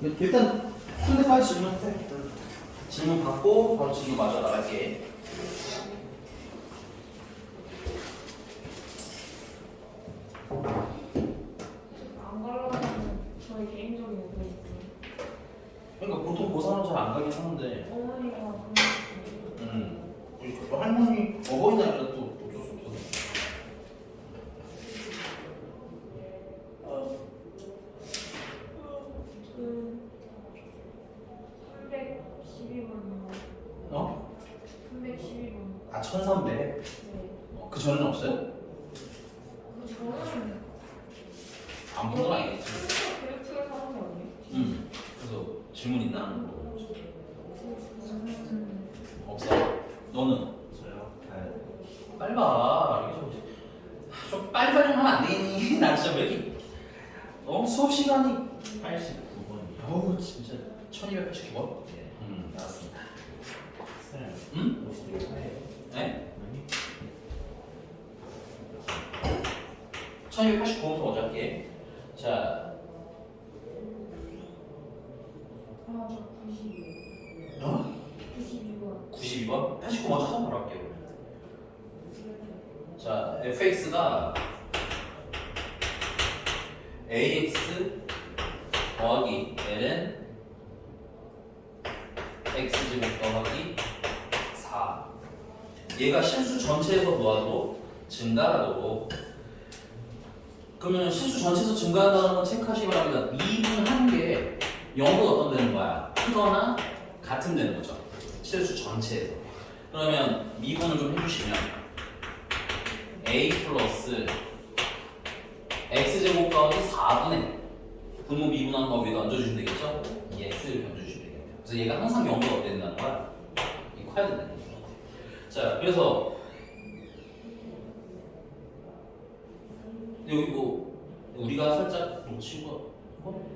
일단 상대까지 질문해. 질문 받고 바로 질문 마저 나갈게. 안 가려면 저희 개인적인 의견이고 그러니까 보통 고3은 잘 안 가긴 하는데 어머니가 우리 또 할머니 어버이날이라 또 어쩔 수 없어서 그 312번 어? 312번 아 1300? 네. 그 전에는 없어요? 저는 안 본 건 아니겠지. 그래프에서 하는 거 아니에요? 그래서 질문 있나? 저는 없어. 너는? 저요? 빨리 봐. 이게 좀 빨리빨리 하면 안 되니? 나 진짜 왜 이렇게 수업 시간이 89번이요. 어우 진짜 1289번? 네. 알았습니다. 쌤. 응? 혹시 이거 사예요? 네? 아니? 1289번부터 먼저 할게. 자, 저 92. 어? 92번 92번? 89 먼저 하고 바로 할게요. 자, fx가 ax 더하기 ln x제곱 더하기 4 얘가 실수 전체에서 놓아도 증가하도록 그러면 실수 전체에서 증가한다는 건 체크하시기 바랍니다. 미분한 게 0보다 어떤 되는 거야? 크거나 같은 되는 거죠. 실수 전체에서. 그러면 미분을 좀 해주시면 a 플러스 x제곱 더하기 4분의 분모 미분한 거 위에다 얹어주시면 되겠죠? 이 x를 얹어주시면 되겠네요. 그래서 얘가 항상 0보다 어떻게 된다는 거야? 이 커야 된다는 거죠. 자, 그래서 여기 뭐 우리가 살짝 놓친 거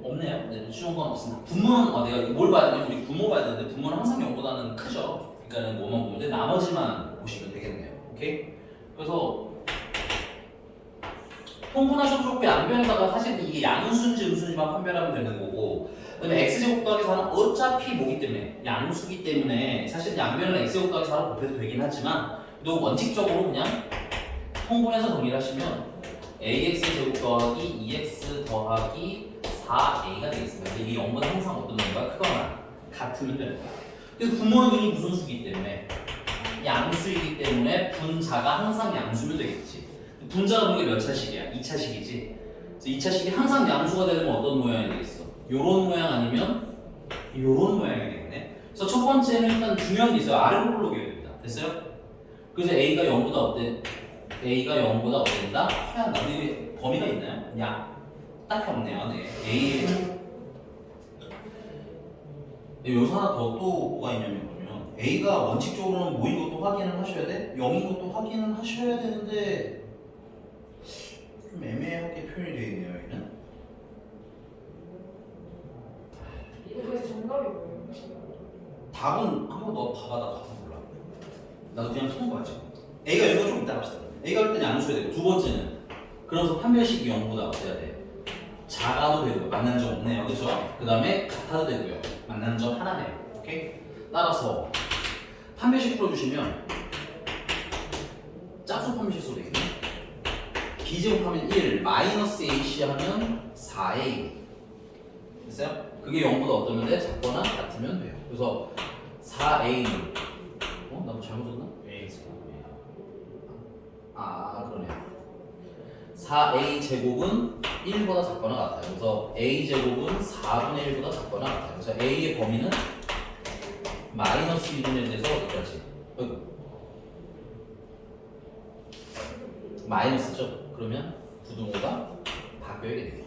없네요. 네, 놓치는 건 없습니다. 분모는 내가 뭘 봐야 되냐면 우리 분모 봐야 되는데 분모는 항상 0보다는 크죠. 그러니까는 뭐만 보면 돼. 나머지만 보시면 되겠네요. 오케이? 그래서 통분하셔도 좋고 양변에다가 사실 이게 양수인지 음수인지만 판별하면 되는 거고 그다음에 x제곱 더하기 4는 어차피 뭐기 때문에 양수기 때문에 사실 양변은 x제곱 더하기 4로 곱해도 되긴 하지만 또 원칙적으로 그냥 통분해서 정리를 하시면 ax 제곱 더하기 2x 더하기 4a가 되겠습니다. 이게 0보다 항상 어떤 놈과 크거나 같으면 되는 거야. 근데 분모는 이미 무슨 수기 때문에 양수이기 때문에 분자가 항상 양수면 되겠지. 분자가 보는 게 몇 차식이야? 2차식이지. 그래서 2차식이 항상 양수가 되면 어떤 모양이 되겠어? 요런 모양 아니면 요런 모양이 되겠네. 그래서 첫 번째는 일단 중요한 게 있어요. 아래로 올라오게 됩니다. 됐어요? 그래서 a가 0보다 어때? a가 0보다 어땠다? 커야 한다. 근데 범위가 있나요? 야, 딱히 없네요. 네. a 여기서 하나 더 또 뭐가 있냐면 그러면 a가 원칙적으로는 뭐인 것도 확인을 하셔야 돼? 0인 것도 확인을 하셔야 되는데 좀 애매하게 표현이 되어 있네요. 여기는 이거 그래서 정답이 뭐예요? 답은 한번 너 봐봐. 나 가서 몰라. 나도 그냥 푸는 거야 지금. a가 이거 좀 이따 합시다. a가 일단 양수야 되고 두 번째는 그래서 판별식이 0보다 어때야 돼? 작아도 되고요. 만난 점 없네요. 그렇죠? 그 다음에 같아도 되고요. 만난 점 하나네요. 오케이? 따라서 판별식 풀어주시면 짝수 판별식 쏘 되겠네. b제곱하면 1, 마이너스 ac 하면 4a. 됐어요? 그게 0보다 어떠면 돼? 작거나 같으면 돼요. 그래서 4a는 나 뭐 잘못 줬나? A 제곱이에요. 그러네요. 4a 제곱은 1보다 작거나 같아요. 그래서 a 제곱은 4분의 1보다 작거나 같아요. 그래서 a의 범위는 마이너스 2분의 1에서 어디까지? 마이너스죠? 그러면 부등호가 바뀌어야 되겠죠.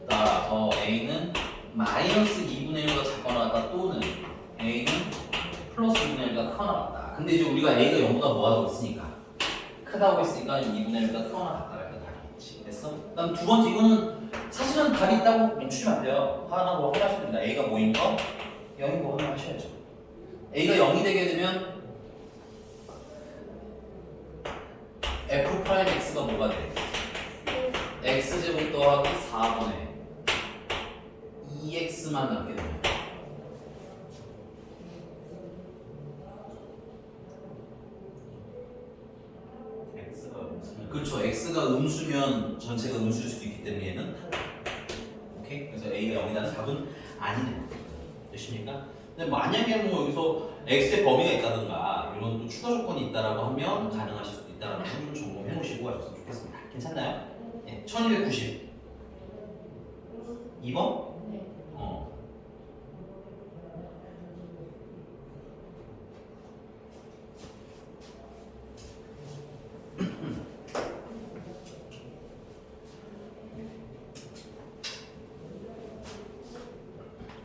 따라서 a는 마이너스 2분의 1보다 작거나 같다 또는 a는 플러스 2분의 1보다 크거나 같다. 근데 이제 우리가 a가 0보다 뭐하고 있으니까 크다고 했으니까 2분의 1보다 크거나 같다가 일단 답이겠지. 됐어? 그다음 두 번째 이거는 사실은 답이 있다고 멈추시면 안 돼요. 하나 뭐 확인하시면 됩니다. a가 뭐인 거? 0인 거 확인하셔야죠. a가 0이 되게 되면 f F 프라임 X가 뭐가 돼? X제곱 더하기 4번에 2X만 남게 됩니다. X가 무슨 그렇죠. X가 음수면 전체가 음수일 수도 있기 때문에 얘는 오케이? 그래서 A가 0이라는 답은 아니네. 되십니까? 근데 만약에 뭐 여기서 X의 범위가 있다든가 이런 또 추가 조건이 있다라고 하면 가능하실 수도 있다라는 걸 점검해 놓으시고 하셨으면 좋겠습니다. 괜찮나요? 네, 1290 2번? 네.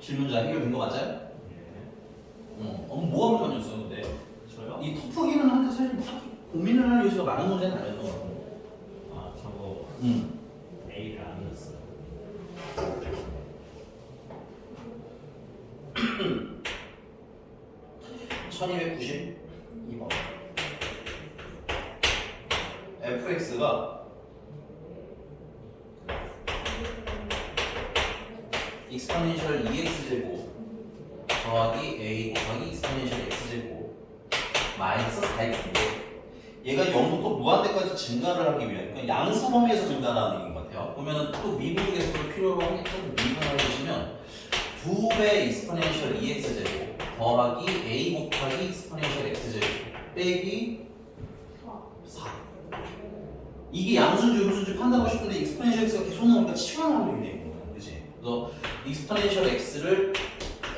질문자 해결된 거 맞아요? 예. 뭐가 불만이었어요 근데? 저요? 이 터프기는 한데 사실 딱히 고민을 할 요소가 많은 문제는 아니었던 것 같아요. 아 저거 A를 안 넣었어요. 1292번 fx가 익스포넨셜 2x제곱 더하기 a 곱하기 익스포넨셜 x제곱 마이너스 4x인데 얘가 0부터 무한대까지 증가를 하기 위한 그러니까 양수 범위에서 증가하는 얘기인 것 같아요. 보면 또 미분 계수를 필요로 하니까 미분을 해주시면 2배 익스포넨셜 2x제곱 더하기 a 곱하기 익스포넨셜 x제곱 빼기 4 이게 양수인지 음수인지 판단하고 싶은데 익스포넨셜 x가 계속 나오니까 치환하고 있는 거예요. 그치? 그래서 익스포넨셜 x를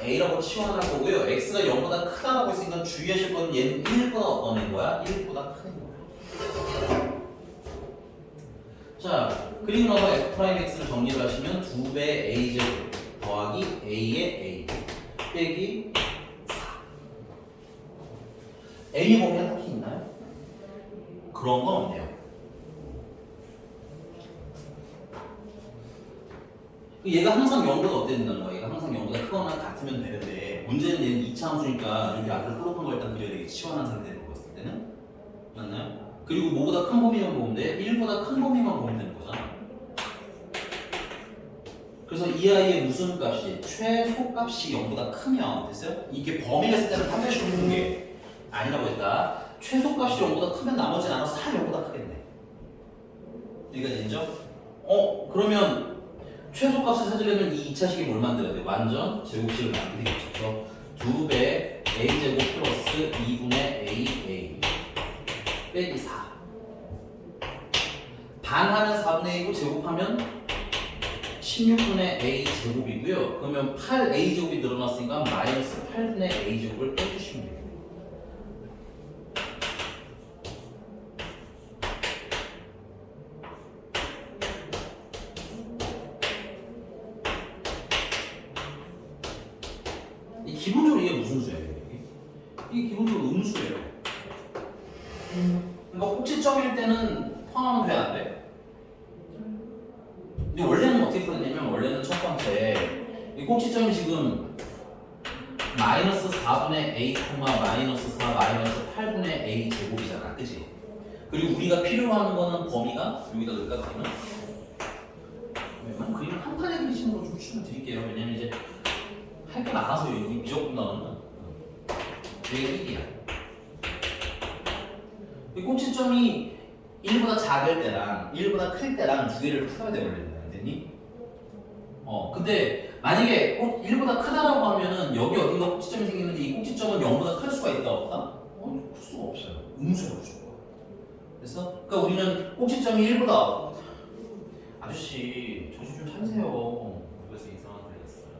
a라고 치환할 거고요. x가 0보다 크다라고 했으니까 주의하실 건 얘는 1보다 어떤 애인 거야? 1보다 큰 거야. 자, 그리고 나서 f'x를 정리를 하시면 2배 a제곱 더하기 a의 a 빼기 4 a 범위가 딱히 있나요? 그런 건 없네요. 얘가 항상 0보다 어때야 된다는 거야? 얘가 항상 0보다 크거나 같으면 되는데 문제는 얘는 2차 함수니까 이렇게 앞으로 플롯한 걸 일단 그려야 되겠지. 치환한 상태로 봤을 때는 맞나요? 그리고 뭐보다 큰 범위만 보면 돼? 1보다 큰 범위만 보면 되는 거잖아. 그래서 이 아이의 무슨 값이 최소값이 0보다 크면 됐어요? 이게 범위가 있을 때는 한 배씩 큰 게 아니라고 했다. 최소값이 0보다 크면 나머지는 알아서 다 0보다 크겠네. 여기까지 인정? 그러면 최소값을 찾으려면 이 2차식이 뭘 만들어야 돼? 완전 제곱식을 만들겠죠. 그래서 2배 a제곱 플러스 2분의 aa 빼기 4 반하면 4분의 a고 제곱하면 16분의 a 제곱이고요. 그러면 8a 제곱이 늘어났으니까 마이너스 8분의 a 제곱을 빼주시면 돼요. 기본적으로 이게 무슨 수예요? 이게 기본적으로 음수예요. 그러니까 꼭지점일 때는 포함하면 돼, 안 돼? 근데 원래는 어떻게 풀었냐면 원래는 첫 번째 이 꼭지점이 지금 마이너스 4분의 a, 마이너스 4, 마이너스 8분의 a 제곱이잖아, 그치? 그리고 우리가 필요로 하는 거는 범위가 여기다 넣을까 그러면? 그림 한 판에 그리시는 거 좀 추천드릴게요. 왜냐면 이제 할 게 많아서 이 미적분 단어는 이게 1이야. 이 꼭지점이 1보다 작을 때랑 1보다 클 때랑 두 개를 풀어야 돼 원래는 안 되니? 근데 만약에 1보다 크다라고 하면은 여기 어딘가 꼭지점이 생기는데 이 꼭지점은 0보다 클 수가 있다 없다? 클 수가 없어요. 음수야 무조건. 그래서 그러니까 우리는 꼭지점이 1보다 아저씨 정신 좀 차리세요. 그래서 이상한 데 있어요.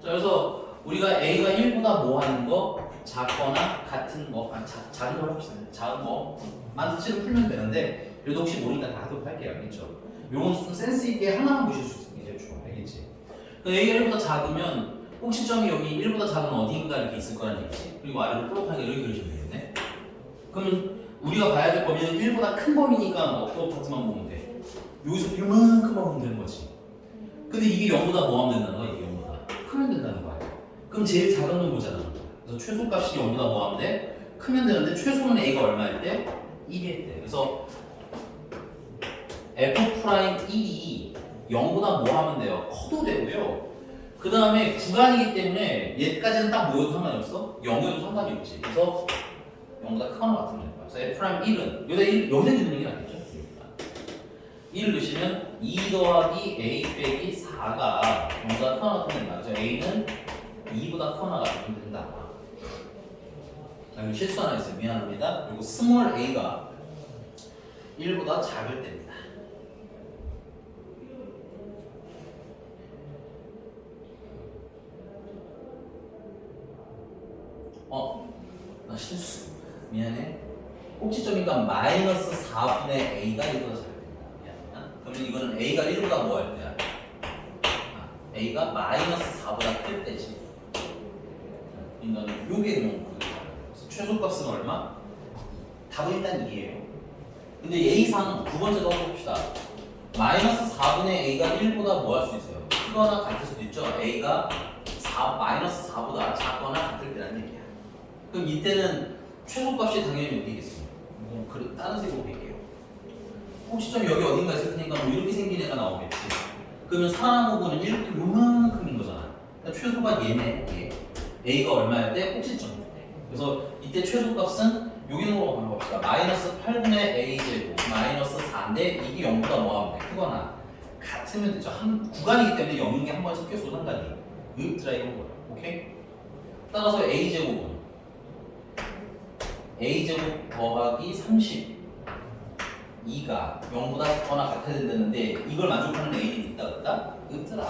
자, 그래서 우리가 A가 1보다 뭐 하는 거? 작거나 같은 거, 작은 걸 합시다. 작은 거만 수치를 풀면 되는데 그래도 혹시 모르니까 다 하도록 할게요. 알겠죠? 요건 좀 센스 있게 하나만 보실 수 있으면 이제 좋아. 알겠지? A가 1보다 작으면 꼭지점이 여기 1보다 작은 어디인가 이렇게 있을 거란 얘기지. 그리고 아래로 플롯하게 이렇게 그리시면 되겠네. 그러면 우리가 봐야 될 범위는 1보다 큰 범위니까 어떤 파트만 보면 돼. 여기서 이만큼만 보면 되는 거지. 근데 이게 0보다 뭐 하면 된다는 거야? 이게 0보다 크면 된다는 거야. 그럼 제일 작은 놈 보자는 거야. 그래서 최소값이 0보다 뭐 하면 돼? 크면 되는데 최소는 a가 얼마일 때? 1일 때. 그래서 f'1이 0보다 뭐 하면 돼요? 커도 되고요. 그 다음에 구간이기 때문에 얘까지는 딱 모여도 상관이 없어? 0이어도 상관이 없지. 그래서 0보다 크거나 같으면 될 거야. 그래서 f'1은 여기다 넣는 게 낫겠죠? 1 넣으시면 2 더하기 a 빼기 4가 0보다 크거나 같으면 된다. 그래서 a는 2보다 크거나 같으면 된다. 여기 실수 하나 있어요. 미안합니다. 그리고 스몰 a가 1보다 작을 때입니다. 나 실수. 미안해. 꼭지점이니까 마이너스 4분의 a가 1보다 작을 때입니다. 미안합니다. 그러면 이거는 a가 1보다 뭐 할 때야? a가 마이너스 4보다 클 때지. 그러니까 요게 뭐 최소값은 얼마? 답은 일단 2예요. 근데 예의상 두 번째도 한번 봅시다. 마이너스 4분의 a가 1보다 뭐 할 수 있어요? 크거나 같을 수도 있죠. a가 마이너스 4보다 작거나 같을 때라는 얘기야. 그럼 이때는 최소값이 당연히 어디겠어? 다른 색으로 볼게요. 꼭지점이 여기 어딘가 있을 테니까 뭐 이렇게 생긴 애가 나오겠지. 그러면 살아남은 부분은 이렇게 요만큼인 거잖아. 그러니까 최소가 얘네, 얘. a가 얼마일 때? 꼭지점일 때. 그래서 이때 최소값은 여기 있는 거 한번 봅시다. 마이너스 8분의 a제곱 마이너스 4인데 이게 0보다 뭐 하면 돼? 크거나 같으면 되죠. 한 구간이기 때문에 0인 게 한 번에 섞였어도 상관이 읍드라 이런 거야. 오케이? 따라서 a제곱은 a제곱 더하기 32가 0보다 작거나 같아야 된다는데 이걸 만족하는 a는 있다 없다? 없더라.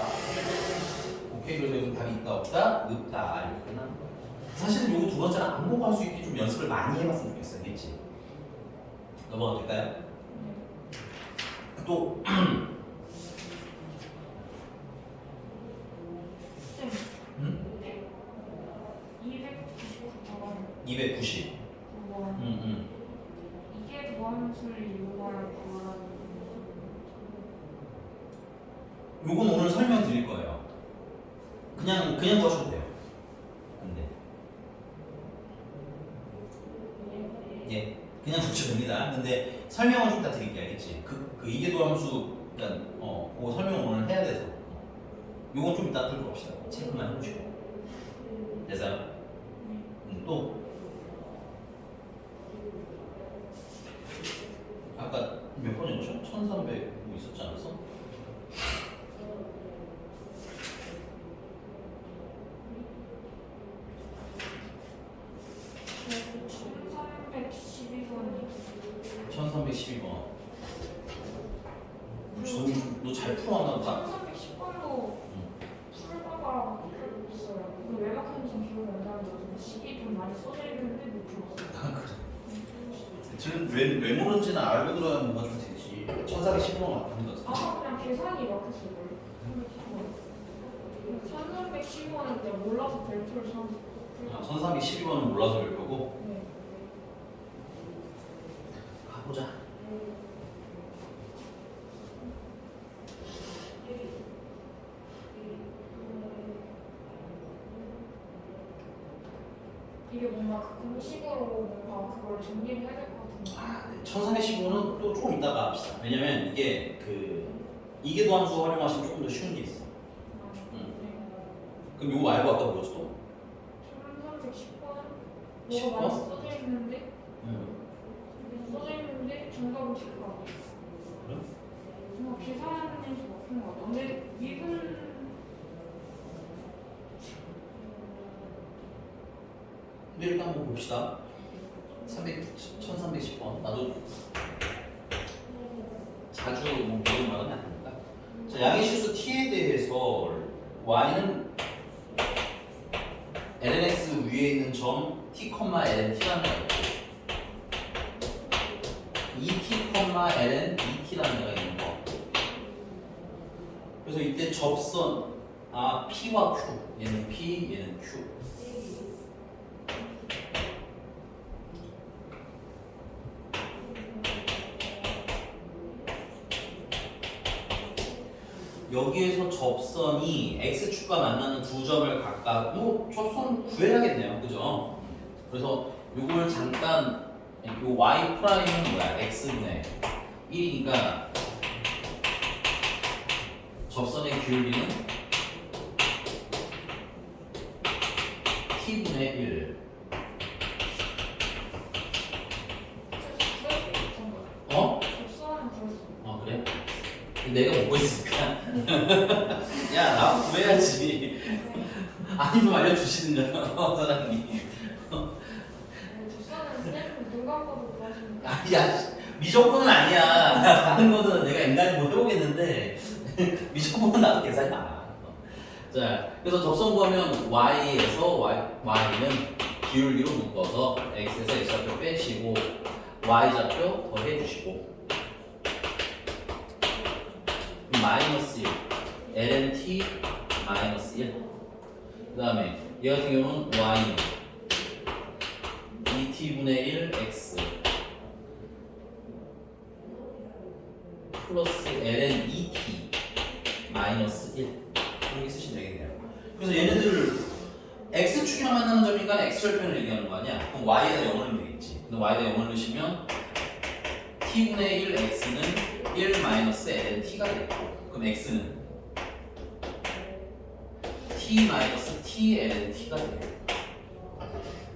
오케이, 그래서 여기서 답이 있다 없다? 없다 이렇게 끝나는 거야. 사실은 요거 두 번째는 안 보고 할 수 있게 좀 연습을 많이 해봤으면 좋겠어요. 알겠지? 넘어가도 될까요? 또 응? 299번 290 이게 무함수를 이용하여 구하라는 요건 오늘 설명드릴 거예요. 그냥 구하셔도 돼요. 근데 예, 그냥 붙여도 됩니다. 근데 설명은 좀 이따 드릴게요. 알겠지? 그 이계도함수 일단 그거 설명 오늘 해야 돼서 요건 좀 이따 들고 갑시다. 체크만 해보시고 됐어요? 또 아까 몇 번이었죠? 1300 뭐 있었지 않았어? 네, 1312번이 1312번. 너 잘 풀어왔나 보다. 1310번도 풀다가 풀었어요. 근데 왜 막혔는지 기억이 안 나는데 식이 좀 많이 써져 있는데 못 풀었어요. 지금 왜 모르는지는 알고 들어야 뭐가 좀 되지. 1410번 맞는 거지. 그냥 계산이 막혔어요. 1310번은 그냥 몰라서 별표를 선. 1312번은 몰라서 별 거고. 네. 가보자. 이게 뭔가 그 공식으로 뭔가 그걸 정리를 해야 될 것 같은데. 1315는 또 조금 이따가 합시다. 왜냐면 이게 이계도함수 활용하시면 조금 더 쉬운 게 있어. 그럼 이거 말고 아까 뭐였어 또? 1310번 10번? 뭐가 많이 써져 있는데 써져 있는데 정답은 10번. 그래? 뭔가 계산하는 게 막힌 것 같아. 근데 이분 근데 일단 한번 봅시다. 1310번. 나도 자주 뭐 모르는 말은 아닙니다. 자, 양의 실수 t에 대해서 y는 lnx 위에 있는 점 t, ln t라는 애가 있고 2t, ln 2t라는 애가 있는 거. 그래서 이때 접선 p와 q 얘는 p, 얘는 q. 여기에서 접선이 x축과 만나는 두 점을 각각 요 접선 구해야겠네요. 그죠? 그래서 요걸 잠깐 요 y 프라임은 뭐야? x분의 1이니까 접선의 기울기는 t분의 1. 어? 접수하는 구했어. 어 그래? 내가 먹고 있으니까 야 나도 구해야지. 아니 좀 알려주시든가 사장님. 접수하는 쌤은 눈 감고도 구하시는 거. 야 미적분은 아니야. 다른 거는 내가 인간이 못 해보겠는데 미적분은 나도 계산이 나와. 자 그래서 접선 구하면 y에서 y는 기울기로 묶어서 x에서 x좌표 빼시고 y좌표 더 해주시고 마이너스 1 ln 마이너스 1. 그 다음에 얘 같은 경우는 y 2t분의 1 x 플러스 ln 2t 마이너스 1 이렇게 쓰시면 되겠네요. 그래서 얘네들 x축이랑 만나는 점이니까 x절편을 얘기하는 거 아니야? 그럼 y에다 0을 넣으면 되겠지. 근데 y에다 0을 넣으시면 t분의 1 x는 1 마이너스 ln t가 되겠고 그럼 x는 t 마이너스 t ln t가 되겠고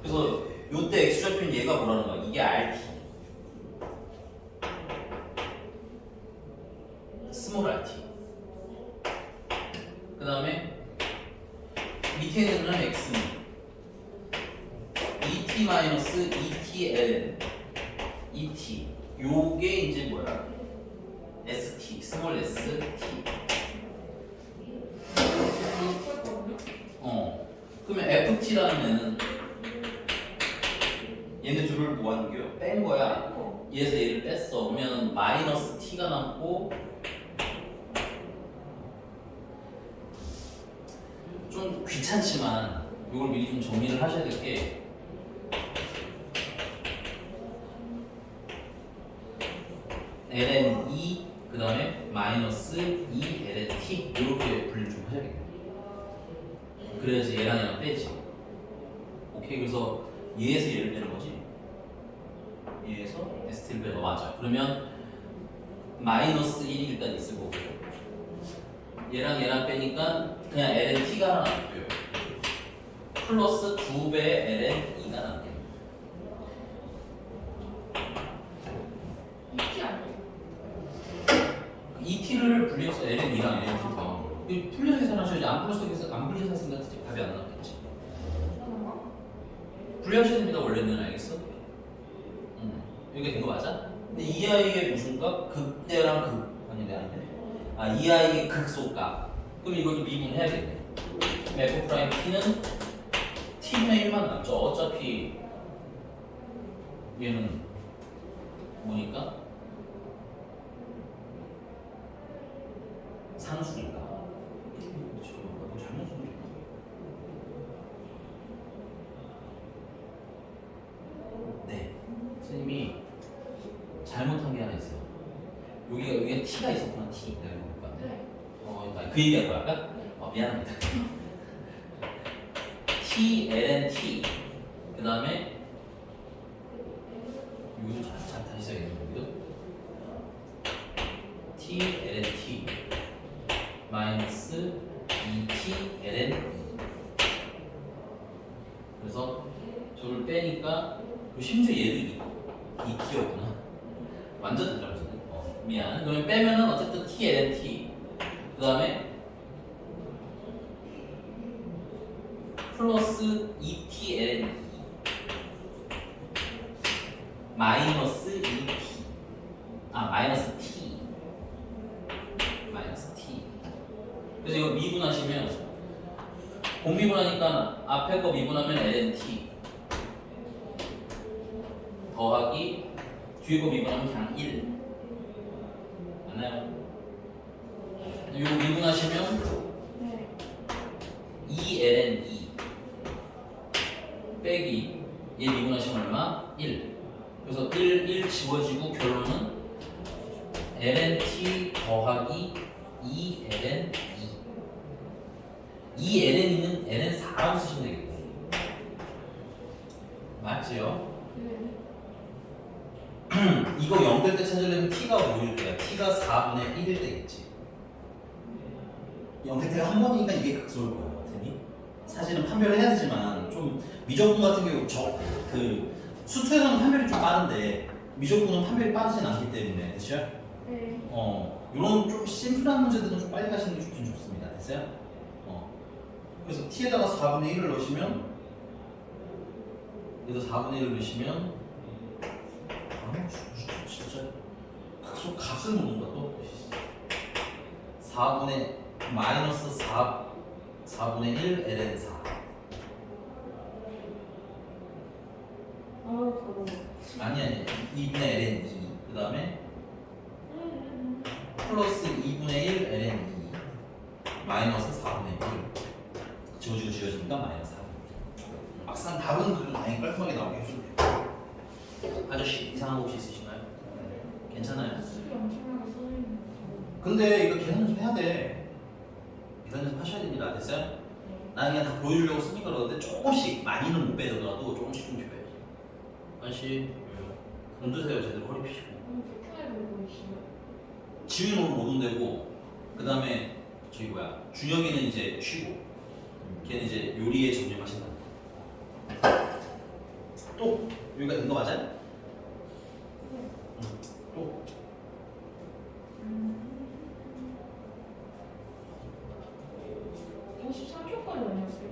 그래서 요때 x절편 얘가 뭐라는 거야? 이게 rt 스몰 rt 그 다음에 밑에 있는 x는 2t 마이너스 2t ln 2t 요게 이제 뭐야? st 스몰 st 그러면 ft라는 애는 얘네 둘을 뭐 하는 거야? 뺀 거야. 얘에서 얘를 뺐어. 그러면 마이너스 t가 남고 좀 귀찮지만 이걸 미리 좀 정리를 하셔야 될 게 ln 2 그 다음에 마이너스 2 ln t 이렇게 분류 좀 하셔야겠네요. 그래야지 얘랑 얘랑 빼지. 오케이 그래서 얘에서 얘를 빼는 거지. 얘에서 st를 빼는 거 맞아. 그러면 마이너스 1이 일단 있을 거고 얘랑 얘랑 빼니까 그냥 ln t가 하나 남고요. 플러스 2배 ln 2가 남게. 이티 아니에요? 2t를 분리해서 ln 2랑 ln t 더한 거. 풀려서 계산하셔야지. 안 풀려서 했으니까 답이 안 나왔겠지. 그런가? 분리하셔야 됩니다. 원래는 알겠어? 여기가 된 거 맞아? 근데 이 아이의 무슨 값? 극대랑 아니네. 이 아이의 극소값. 그럼 이것도 미분해야겠네. f 프라임 t는 t분의 1만 남죠. 어차피 얘는 뭐니까? 상수니까. 그렇죠. 뭐 잘못 쓴 게 있나? 네. 선생님이 잘못한 게 하나 있어요. 여기가 t가 있었구나. t. 내가 못 봤네. 네. 그 얘기한 거야 아까? 미안합니다. t ln t 그 다음에 이거 다시 써야겠네. 여기도 t ln t 마이너스 2t ln 2 그래서 저를 빼니까 심지어 얘도 2t였구나. 완전 잘못했네. 미안. 그러면 빼면은 어쨌든 t ln t 그 다음에 플러스 2t ln 2 마이너스 2t 마이너스 t 마이너스 t 그래서 이거 미분하시면 공미분하니까 앞에 거 미분하면 ln t 더하기 뒤에 거 미분하면 그냥 1 맞나요? 이거 미분하시면 네. 2 ln 2 빼기 얘 미분하시면 얼마? 1 그래서 1 지워지고 결론은 ln t 더하기 2 ln 2 ln은 ln 4라고 쓰시면 되겠고 맞지요? 네. 이거 0될 때 찾으려면 t가 뭐일 때야? t가 4분의 1일 때겠지. 0될 때가 한 번이니까 이게 극소일 거야. 같으니 사실은 판별을 해야 되지만 좀 미적분 같은 경우 그 수투에서는 판별이 좀 빠른데 미적분은 판별이 빠르진 않기 때문에 그렇죠? 네. 이런 좀 심플한 문제들은 좀 빨리 가시는 게 좋긴 좋습니다. 됐어요? 그래서 t에다가 4분의 1을 넣으시면 여기다 4분의 1을 넣으시면 진짜 각소 값을 모른다 또 4분의 마이너스 4분의 1 ln 4 바로. 아니 2분의 ln 2 그 다음에 플러스 2분의 1 ln 2 마이너스 4분의 1 지워지고 지워지니까 마이너스 4 막상 답은 그래도 다행히 깔끔하게 나오게 해주네요. 아저씨 이상한 거 혹시 있으신가요? 괜찮아요? 수비 엄청나게 쏘이는. 근데 이거 계산 좀 해야 돼. 계산 좀 하셔야 됩니다. 됐어요? 나 그냥 다 보여주려고 쓰니까 그러는데 조금씩 많이는 못 빼더라도 조금씩 빼야지. 아저씨 눈 뜨세요. 제대로 허리 펴시고. 불편해 보이고 있어요. 지훈은 오늘 못 온대고 그 다음에 저기 뭐야 준혁이는 이제 쉬고 걔는 이제 요리에 전념하신다. 또 여기가 된 거 맞아요? 또 53초까지 아니었어요?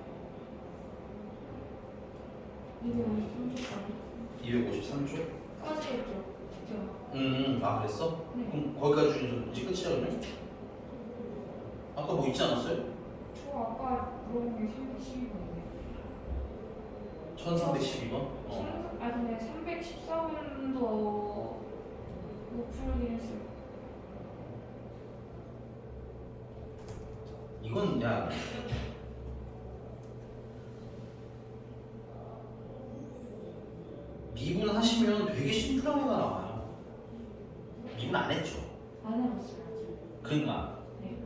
253초까지 253초? 까지 했죠? 그죠? 아 그랬어? 네. 그럼 거기까지 준서 이제 끝이야 그러면? 아까 뭐 있지 않았어요? 저 아까 물어본 게 312번이에요. 1312번? 아 근데 314번도 못 풀긴 했어요. 이건 야 미분 하시면 되게 심플한 애가 나와요. 미분 안 했죠? 안 해봤어요 아직. 그러니까 네.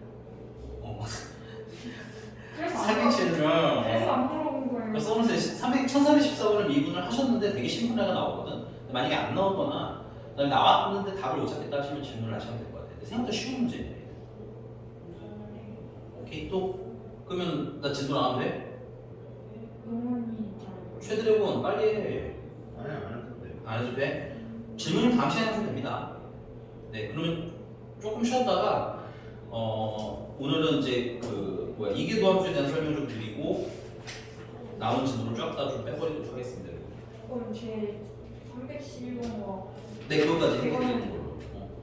그래서 그래서 안 물어본 거예요. 써놓으세요. 1314번을 미분을 하셨는데 되게 심플한 애가 나오거든. 근데 만약에 안 나오거나 그다음에 나왔는데 답을 못 찾겠다 하시면 질문을 하시면 될 것 같아요. 근데 생각보다 쉬운 문제예요. 오케이 또 그러면 나 진도 나가면 돼? 영원히 잘. 최드래곤 빨리 해. 아니 안 해도 돼요. 안 해도 돼? 질문은 다음 시간에 하시면 됩니다. 네, 그러면 조금 쉬었다가 오늘은 이제 그 뭐야 이계도함수에 대한 설명 좀 드리고 나온 진도를 쫙 다 좀 빼버리도록 하겠습니다. 그럼 제 311번과 네, 그것까지 해결되는 걸로.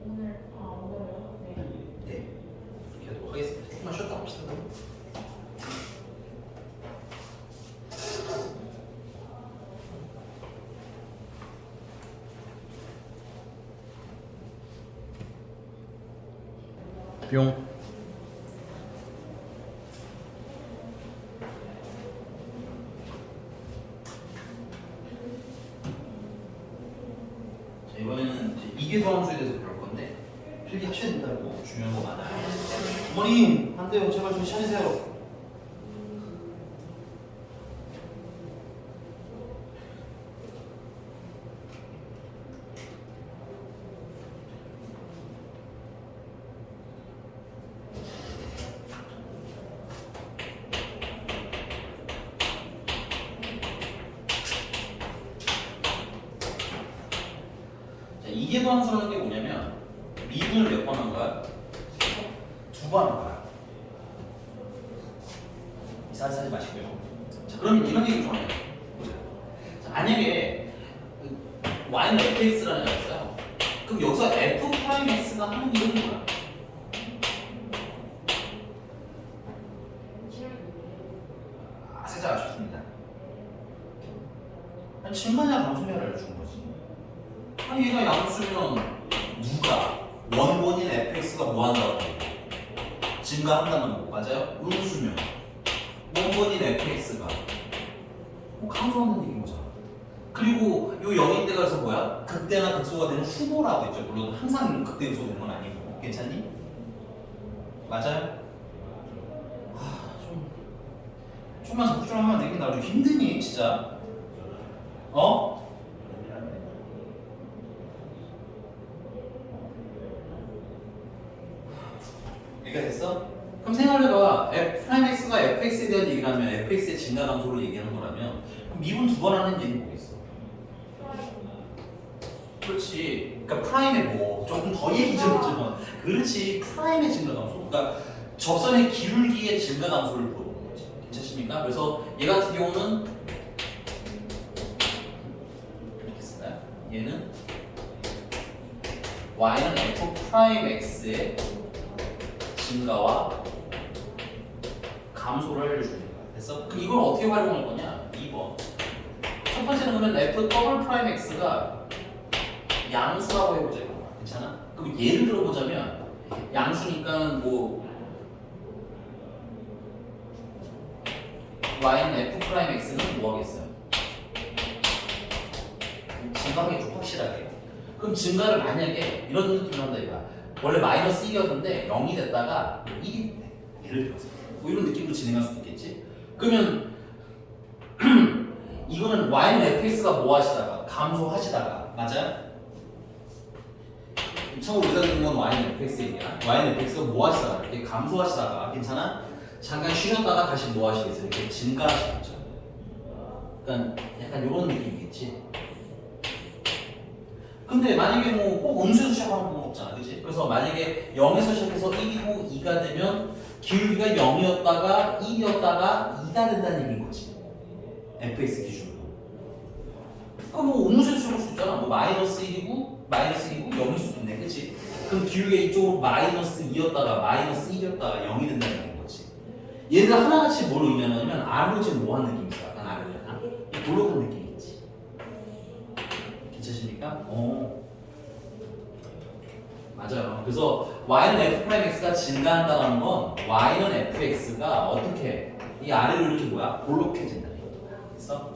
오늘요? 네. 네, 이렇게 하도록 하겠습니다. 조금만 쉬었다 갑시다. 뿅. 자, 이번에는 이제 이계도함수에 대해서 배울 건데 필기 하셔야 된다고 중요한 거 많아요. 어머님, 안 돼요. 제발 좀 쉬세요. 이계도함수라는 게 뭐냐면 미분을 몇 번 한 거야? 2번 한 거야. 이상하게 하지 마시고요. 자, 그럼 이런 얘기 좀 해요. 자, 만약에 y는 fx라는 애가 있어요. 그럼 여기서 f'x가 하는 일은 뭐야? 살짝 아쉽습니다. 한 증가냐 감소냐를 알려준 거지. 아니 얘가 양수면 누가 원본인 fx가 뭐 한다고? 증가한다는 거 맞아요? 음수면 원본인 fx가 뭐 감소한다는 얘기인 거잖아. 그리고 요 0일 때가 그래서 뭐야? 극대나 극소가 되는 후보라고 했죠. 물론 항상 극대 극소가 되는 건 아니고. 괜찮니? 맞아요? 좀만 적극 좀 하면 안 되겠나? 좀 힘드니 진짜. 어? 얘가 됐어? 그럼 생각해봐. f'x가 fx에 대한 얘기를 하면 fx의 증가 감소를 얘기하는 거라면 그럼 미분 두 번 하는 얘기는 뭐겠어? 그렇지. 그러니까 프라임의 뭐 조금 더 얘기 좀 해주면 그렇지. 프라임의 증가 감소. 그러니까 접선의 기울기의 증가 감소를 물어보는 거지. 괜찮습니까? 그래서 얘 같은 경우는 이렇게 쓸까요? 얘는 y는 f 프라임 x의 증가와 감소를 알려주는 거야. 됐어? 그럼 이걸 어떻게 활용할 거냐? 2번. 첫 번째는 그러면 f 더블 프라임 x가 양수라고 해보자 이거. 괜찮아? 그럼 예를 들어보자면 양수니까 뭐 y는 f 프라임 x는 뭐 하겠어요? 증가하기 좀 확실하게. 그럼 증가를 만약에 이런 느낌을 한다 이거야. 원래 마이너스 1이었는데 0이 됐다가 1이 돼. 예를 들어서 뭐 이런 느낌으로 진행할 수도 있겠지. 그러면 이거는 y는 fx가 뭐 하시다가 감소하시다가 맞아요? 참고로 여기다 넣은 건 y는 fx입니다. y는 fx가 뭐 하시다가 이렇게 감소하시다가 괜찮아? 잠깐 쉬셨다가 다시 뭐 하시겠어요? 이렇게 증가하시겠죠. 그러니까 약간 이런 느낌이겠지. 근데 만약에 뭐 꼭 음수에서 시작하는 건 없잖아, 그치? 그래서 만약에 0에서 시작해서 1이고 2가 되면 기울기가 0이었다가 1이었다가 2가 된다는 얘기인 거지. fx 기준으로. 그럼 뭐 음수에서 시작할 수 있잖아. 뭐 마이너스 1이고 0일 수도 있네, 그치? 그럼 기울기가 이쪽으로 마이너스 2였다가 마이너스 1이었다가 0이 된다는 얘기인 거지. 얘들 하나같이 뭘 의미하냐면 R로 지금 뭐한 느낌이 있어? 약간 R을 볼록한 느낌이 있지. 괜찮습니까? 맞아요. 그래서 y는 f'x가 증가한다는 건 y는 fx가 어떻게 이 아래로 이렇게 뭐야? 볼록해진다는 거야. 됐어?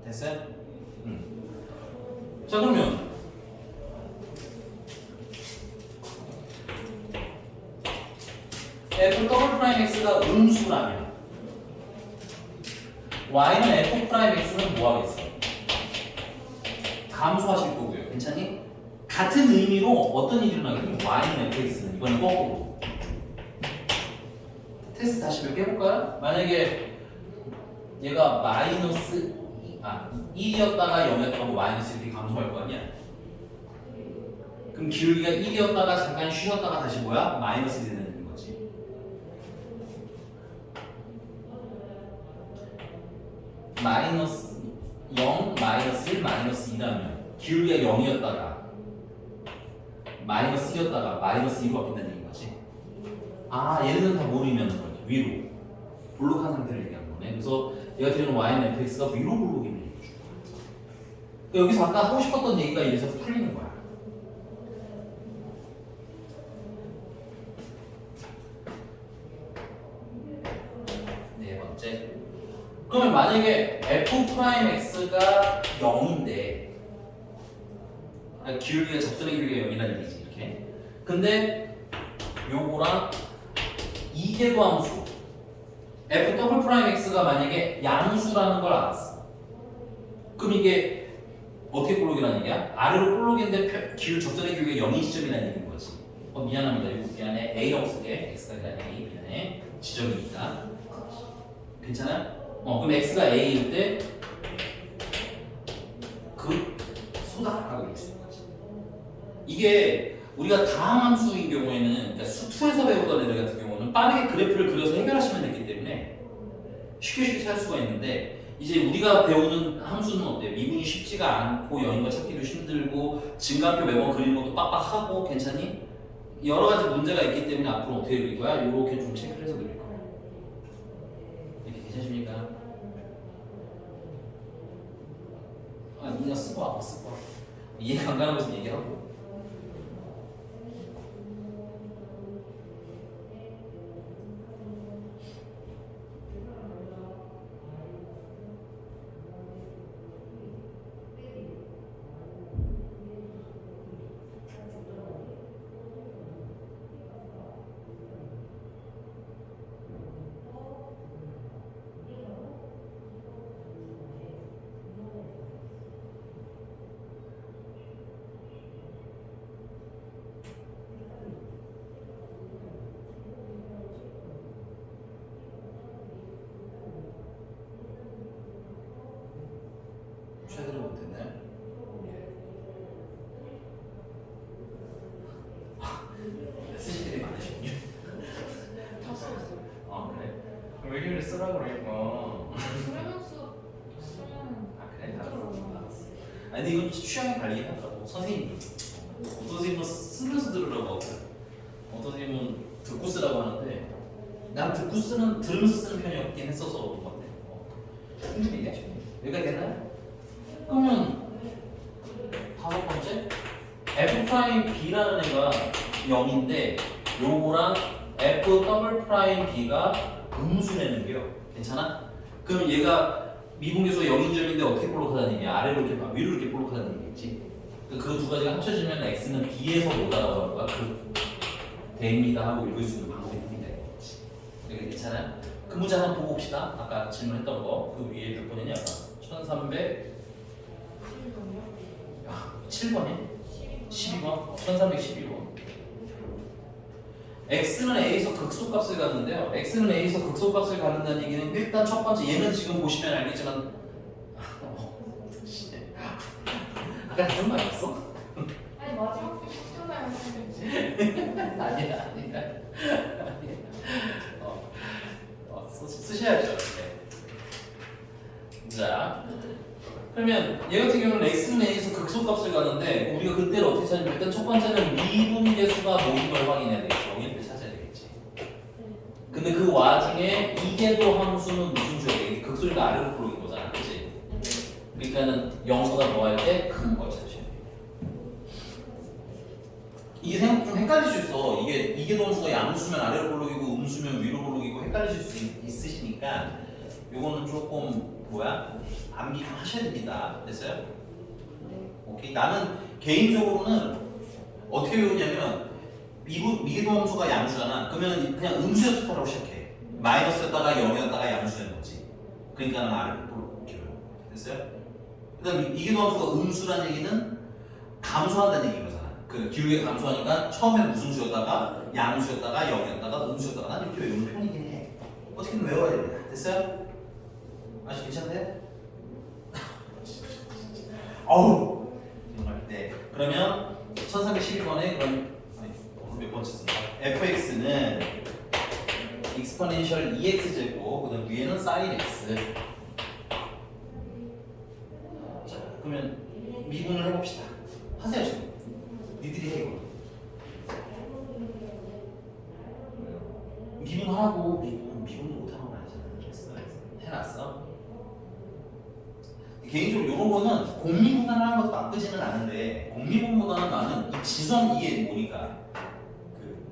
됐어요? 자 그러면 f 더블 프라임 x가 음수라면 y는 f 프라임 x는 뭐 하겠어? 감소하실 거고요. 괜찮니? 같은 의미로 어떤 일이 일어나겠냐면 y는 fx는 이번엔 거꾸로. 테스트 다시 몇 개 해볼까요? 만약에 얘가 마이너스 1이었다가 0이었다고 마이너스 이렇게 감소할 거 아니야? 그럼 기울기가 1이었다가 잠깐 쉬었다가 다시 뭐야? 마이너스 1이 되는 거지. 마이너스 0, 마이너스 1, 마이너스 2라면 기울기가 0이었다가 마이너스 1이었다가 마이너스 2로 바뀐다는 얘기인 거지. 얘네는 다 뭘 의미하는 거야? 위로 볼록한 상태를 얘기하는 거네. 그래서 얘가 되는 y는 fx가 위로 볼록임을 얘기해 줄 거야. 여기서 아까 하고 싶었던 얘기가 이래서 풀리는 거야. 네 번째. 그러면 만약에 f'x가 0인데 기울기가 접선의 기울기가 0이라는 얘기지 이렇게. 근데 요거랑 이계도함수 f 더블 프라임 x가 만약에 양수라는 걸 알았어. 그럼 이게 어떻게 볼록이라는 얘기야? 아래로 볼록인데 접선의 기울기가 0인 지점이라는 얘기인 거지. 미안합니다. 이거 미안해. A라고 쓸게. x가 아니라 A 미안해. 지점이니까. 괜찮아? 그럼 x가 a일 때 소다라고 얘기할 수 있는 거지. 이게 우리가 다항함수인 경우에는 그러니까 수투에서 배우던 애들 같은 경우는 빠르게 그래프를 그려서 해결하시면 되기 때문에 쉽게 찾을 수가 있는데 이제 우리가 배우는 함수는 어때요? 미분이 쉽지가 않고 0인 거 찾기도 힘들고 증가표 매번 그리는 것도 빡빡하고 괜찮니? 여러 가지 문제가 있기 때문에 앞으로 어떻게 그릴 거야? 이렇게 좀 체크를 해서 그릴 거야. 이렇게 괜찮으십니까? 그냥 쓰고 와봐 쓰고 와. 이해가 안 가는 것은 얘기하고. 최대로 못했네. 쓰실 일이 많으시군요. 다 써있어요. 아 그래? 그럼 외계어를 쓰라고 그러니까. 그러면서 쓰면 아 그래? 알았어. 아니 근데 이건 취향에 갈리긴 하더라고. 선생님도. 어떤 선생님은 쓰면서 들으라고 하고 어떤 선생님은 듣고 쓰라고 하는데 난 듣고 쓰는 들으면서 쓰는 편이 없긴 했어서 그런 것 같아. 충분히 얘기하시네. 여기가 되나요? 그러면 다섯 번째 f 프라임 b라는 애가 0인데 요거랑 f 더블 프라임 b가 음수라는 게요. 괜찮아? 그럼 얘가 미분계수가 0인 점인데 어떻게 볼록하다는 얘기야? 아래로 이렇게 위로 이렇게 볼록하다는 얘기겠지? 그 두 가지가 합쳐지면 x는 b에서 뭐다라고 하는 거야? 그 대입니다 하고 읽을 수 있는 방법이 있는데 거지. 이게 괜찮아요? 그 문제 한번 보고 봅시다. 아까 질문했던 거. 그 위에 몇 번이냐? 1300 7번이? 12번? 1312번. x는 a에서 극소값을 갖는데요. x는 a에서 극소값을 갖는다는 얘기는 일단 첫 번째 얘는 지금 보시면 알겠지만 아까 무슨 말이었어? 아니 마지막 게 썼잖아요. 아니야. 쓰셔야죠. 네. 자, 그러면 얘 같은 경우는 x는 a에서 극소값을 가는데 우리가 그때를 어떻게 찾냐면 일단 첫 번째는 미분계수가 모인 걸 확인해야 되겠지. 0일 찾아야 되겠지. 근데 그 와중에 이계도 함수는 무슨 수야 되겠지? 극소리가 아래로 부르는 거잖아, 그렇지? 그러니까는 0보다 뭐 할 때 큰 걸 찾으셔야 돼. 이게 생각 좀 헷갈릴 수 있어. 이게 동수가 양수면 아래로 볼록이고 음수면 위로 볼록이고 헷갈리실 수 있으시니까 요거는 조금 암기 좀 하셔야 됩니다. 됐어요? 오케이. 나는 개인적으로는 어떻게 외우냐면 미분함수가 양수잖아. 그러면 그냥 음수였다라고 시작해. 마이너스였다가 0이었다가 양수였는 거지. 그러니까 는 아래로 볼록 이렇게 외워. 됐어요? 그다음 이기도함수가 음수라는 얘기는 감소한다는 얘기인 거잖아. 그 기울기가 감소하니까 처음에 무슨 수였다가 양수였다가 0이었다가 음수였다가 난 이렇게 외우는 편이긴 해. 어떻게든 외워야 됩니다. 됐어요? 아직 괜찮네? 어우! 정말 네. 그러면 1312번에 그럼 몇 번째 쓴다? fx는 exponential 2x제곱 그다음 위에는 sin x. 자 그러면 미분을 해봅시다. 하세요 지금. 니들이 해 이거. 미분하라고 미분도 못하는 거 아니잖아. 해놨어? 개인적으로 이런 거는 공미분할을 하는 것도 나쁘지는 않은데 공미분보다는 나는 이 지수함 이게 뭐니까 그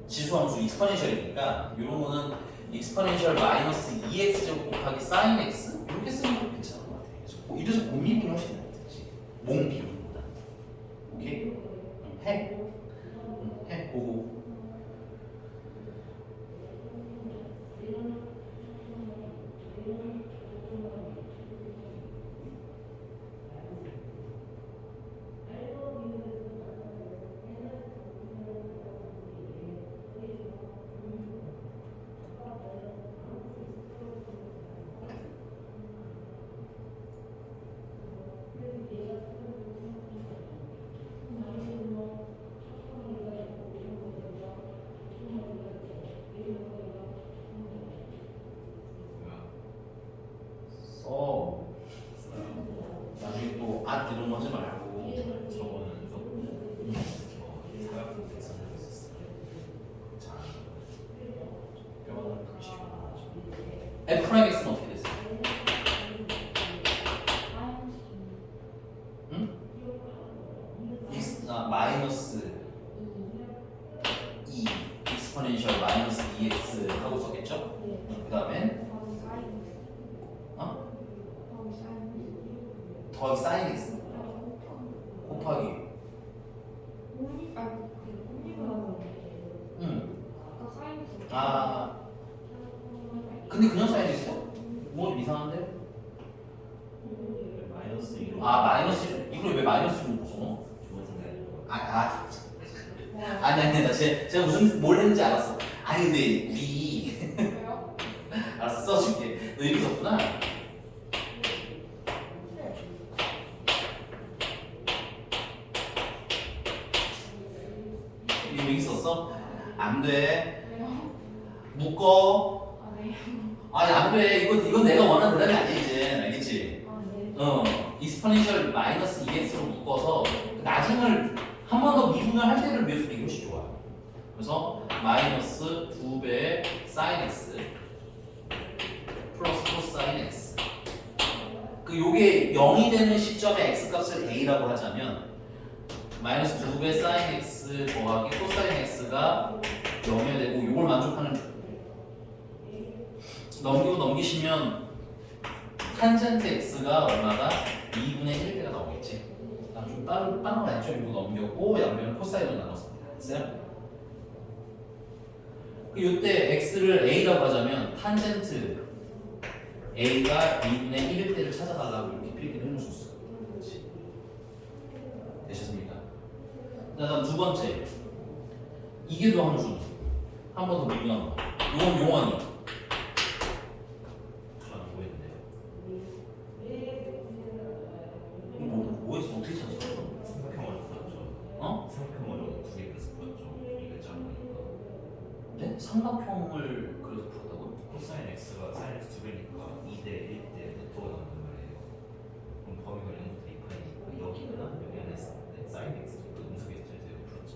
지수함수 익스포넨셜이니까 이런 거는 익스포넨셜 마이너스 2x 곱하기 sin x 이렇게 쓰는 것도 괜찮은 것 같아. 이래서 공미분이 훨씬 낫지. 몽비분보다. 오케이? 해. 해 보고. 나중에 또 이런 거 하지 말고 저거는 사각형 계산하고 있었어요. 뼈가 금시가 f 프라임 x는 어떻게 됐어? 응? 마이너스 2 익스포넨셜 마이너스 2x 하고 썼겠죠? 그 다음에 더하기 sin x 곱하기 근데 그냥 sin x야? 뭐 이상한데? 마이너스 1로 마이너스 이걸 왜 마이너스로 못 써? 좋은 생각이에요. 아니 제가 무슨 뭘 했는지 알았어. 아니 근데 우리 알았어 써줄게. 너 이렇게 썼구나. 안 돼. 왜요? 묶어. 아 네. 아니 안 돼. 이건 내가 원하는 대답이 아니야 이제. 알겠지? 아 네. 익스포넨셜 마이너스 2x로 묶어서 나중을 한 번 더 미분을 할 때를 위해서 이게 훨씬 좋아요. 그래서 마이너스 2배 sin x 플러스 코사인 x. 그 요게 0이 되는 시점에 x 값을 a라고 하자면 마이너스 2배 sin x 더하기 코사인 x가 0이 되고 요걸 만족하는 넘기고 넘기시면 탄젠트 x가 얼마다 2분의 1배가 나오겠지. 좀 빠른 날죠. 이거 넘겼고 양변을 코사인으로 나눴습니다. 됐어요? 이때 x를 a라고 하자면 탄젠트 a가 2분의 1일 때를 찾아달라고 이렇게 필기를 해놓을 수 있어요. 그렇지? 되셨습니까? 자, 다음 두 번째. 이게 더 함수. 한 번 더 미분한 거. 이건 용언이. 저는 뭐였는데요? 뭐 했어? 어떻게 찾았어? 삼각형으로 풀었죠. 어? 삼각형으로 두 개 그래서 풀었죠. 이걸 짜보니까 네? 삼각형을 그래서 풀었다고요? 코사인 x가 사인 x 두 배니까 2대 1대 루트가 나온단 말이에요. 그럼 범위가 0부터 2파이니까 여기나 여기 안에 있었는데 사인 x 그 음수계 스트레스를 풀었죠.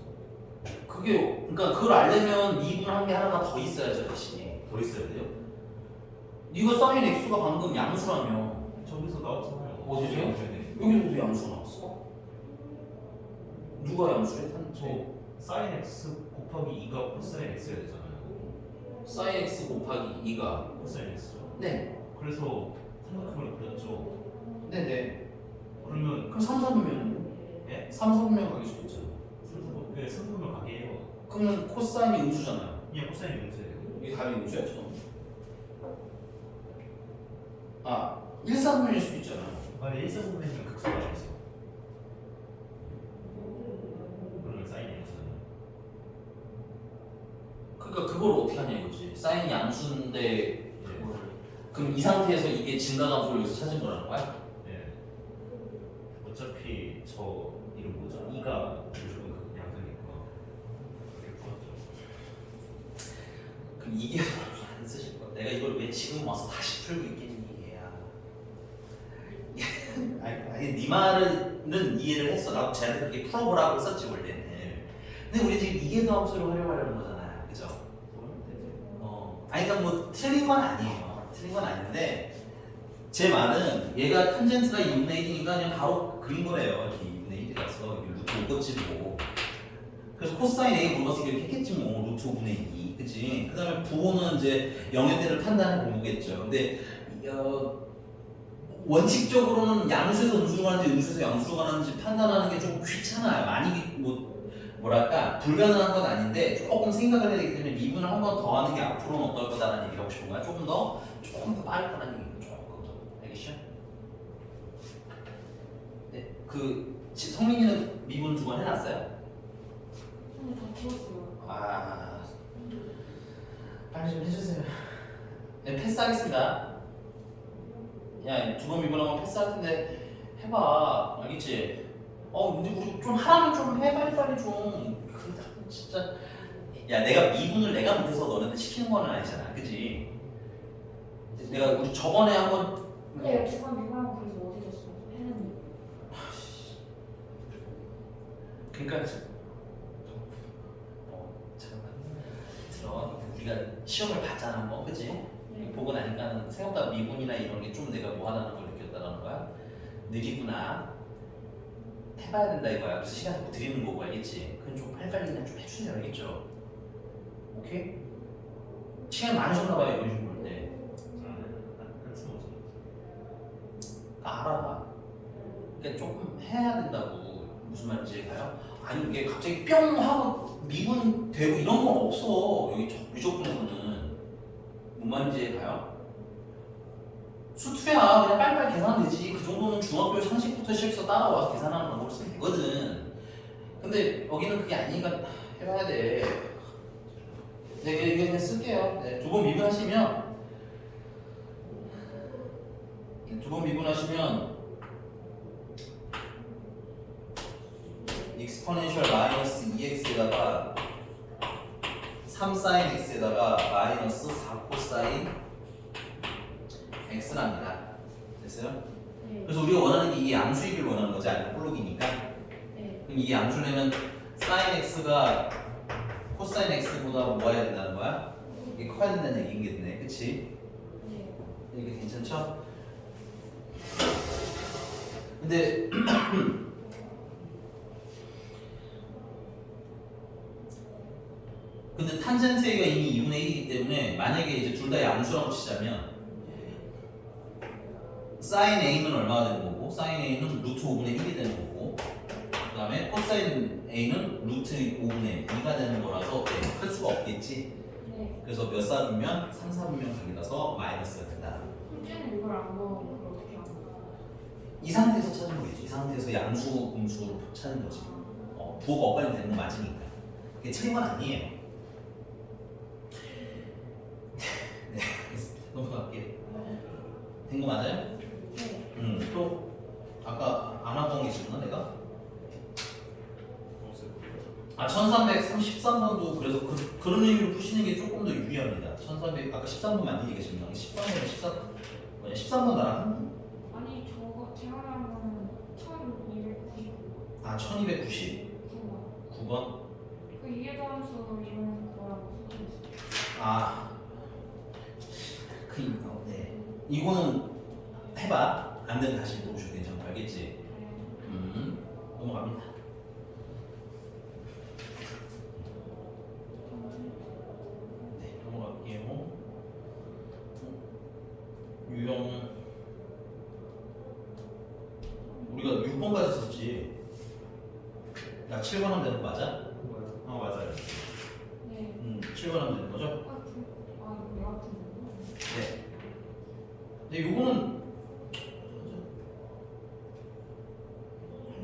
그게 그러니까 그걸 알려면 미분한 게 하나가 더 있어야죠, 대신에. 더 있어야 돼요? 네가 사인 x가 방금 양수라며. 저기서 나왔잖아요. 어디서요? 네. 여기서 왜 양수가 나왔어? 누가 양수래? 저 사인 x 곱하기 2가 코사인 x가 되잖아요. 사인 x 곱하기 2가 코사인 x죠. 네, 그래서 삼각형을 그렸죠. 네네. 그러면 그럼 3, 4분면 예? 3, 4분면 가길 수도 있잖아. 네, 삼각형을 가게 해요. 그러면 코사인이 음수잖아요. 예, 코사인 용수예요. 이게 답이 음수야 지금. 아, 1, 4분면일 수도 있잖아요. 만약 1사분면이면 극소가 아니죠. 그러면 사인이 양수잖아요. 그러니까 그걸 어떻게 하냐 이거지. 사인이 양수인데 그거를 그럼 이 상태에서 이게 증가감수를 여기서 찾은 거라는 거야? 네. 어차피 저 이름 뭐죠? 2가 무조건 그 양수니까 그렇게 풀었죠. 그럼 이게 안 쓰실 거야. 내가 이걸 왜 지금 와서 다시 풀고 있겠니 얘야. 아니 네 말은 이해를 했어. 나도 쟤한테 그렇게 풀어보라고 했었지 원래는. 근데 우리 지금 이게 더 함수를 활용하려는 거잖아요, 그죠? 아니 그러니까 뭐 틀린 건 아니에요. 틀린 건 아닌데 제 말은 얘가 탄젠트가 2분의 1이니까 그냥 바로 그린 거래요. 이렇게 2분의 1이라서 루트 5껍질이고. 그래서 코사인 A 물어서 이렇게 했겠지 뭐 루트 5분의 2, 그치? 그 다음에 부호는 이제 영역대를 판단해 본 거겠죠. 근데 원칙적으로는 양수에서 음수로 가는지 음수에서 양수로 가는지 판단하는 게 좀 귀찮아요. 많이 뭐랄까 불가능한 건 아닌데 조금 생각을 해야 되기 때문에 미분을 한 번 더 하는 게 앞으로는 어떨 거다라는 얘기를 하고 싶은 거야. 조금 더 빠를 거라는 얘기죠. 조금 더. 알겠죠? 네, 성민이는 미분 두 번 해놨어요? 근데 다 풀었어요. 아, 빨리 좀 해주세요. 네, 패스하겠습니다. 야, 두 번 미분하면 패스할 텐데 해봐. 알겠지? 근데 우리 좀 하라면 좀 해, 빨리 좀. 진짜. 야, 내가 미분을 내가 못해서 너네한테 시키는 건 아니잖아, 그지? 내가 우리 저번에 한번 근데 두번 미분하고 그래서 어디 졌어? 했는데. 그러니까 잠깐만 들어. 우리가 시험을 봤잖아, 한번, 그지? 네. 보고 나니까 생각보다 미분이나 이런 게 좀 내가 뭐하다는 걸 느꼈다는 거야. 느리구나. 해봐야 된다 이거야. 그래서 시간 자꾸 드리는 거고, 알겠지? 그건 좀 빨리빨리 그냥 좀 해주세요, 알겠죠? 오케이? 시간 많으셨나 봐요, 이거 좀 볼 때. 한참 오죠. 알아봐. 그러니까 조금 해야 된다고. 무슨 말인지 봐요? 아니 이게 갑자기 뿅 하고 미분 되고 이런 건 없어. 여기 유적분에서는. 뭔 말인지 봐요? 수투야. 그냥 빨리빨리 계산하면 되지. 그 정도는 중학교 상식부터 시작해서 따라와서 계산하는 방법을 쓰면 되거든. 근데 여기는 그게 아니니까 해봐야 돼. 네, 이거 그냥 쓸게요. 네, 두 번 미분하시면 익스포넨셜 마이너스 2x에다가 3사인 x에다가 마이너스 4코사인 x랍니다. 됐어요? 네. 그래서 우리가 원하는 게 이 양수이길 원하는 거지 아니면 블록이니까. 네. 그럼 이 양수려면 사인 x가 코사인 x보다 뭐가 해야 된다는 거야? 이게 커야 된다는 얘기겠네, 그치? 네. 이게 괜찮죠? 근데 근데 탄젠트 A가 이미 2분의 1이기 때문에 만약에 이제 둘 다 양수라고 치자면 사인 A는 얼마가 되는 거고 사인 A는 루트 5분의 1이 되는 거고 그 다음에 코사인 A는 루트 5분의 2가 되는 거라서 클 수가 없겠지. 네. 그래서 몇 사분면? 3, 4분면 각이라서 마이너스가 된다. 현재는 이걸 안 먹으면 그걸 어떻게 하는 거야? 이 상태에서 찾는 거지. 이 상태에서 양수, 음수로 찾는 거지. 부호가 엇갈리면 되는 거 맞으니까. 그게 틀린 건 아니에요. 네, 넘어갈게요. 된 거 맞아요? 네. 또 아까 안 하던 게 있었나 내가? 1333번도 그래서 그런 의미로 푸시는 게 조금 더 유리합니다. 1300 아까 13번 만든 얘기했습니다. 13번에 13번 나랑 아니 저거 제가 말한 거는 1299번. 아 1299번 그 이해도함수 이런 거라고 써있어요. 네. 이거는 해봐. 안 되면 다시 물어보셔도 괜찮고 알겠지? 네. 넘어갑니다. 네, 넘어갈게요. 유형 우리가 6번까지 썼지. 나 7번 하면 되는 거 맞아? 맞아요. 네. 7번 하면 되는 거죠? 이거 내 같은 거. 네. 근데 요거는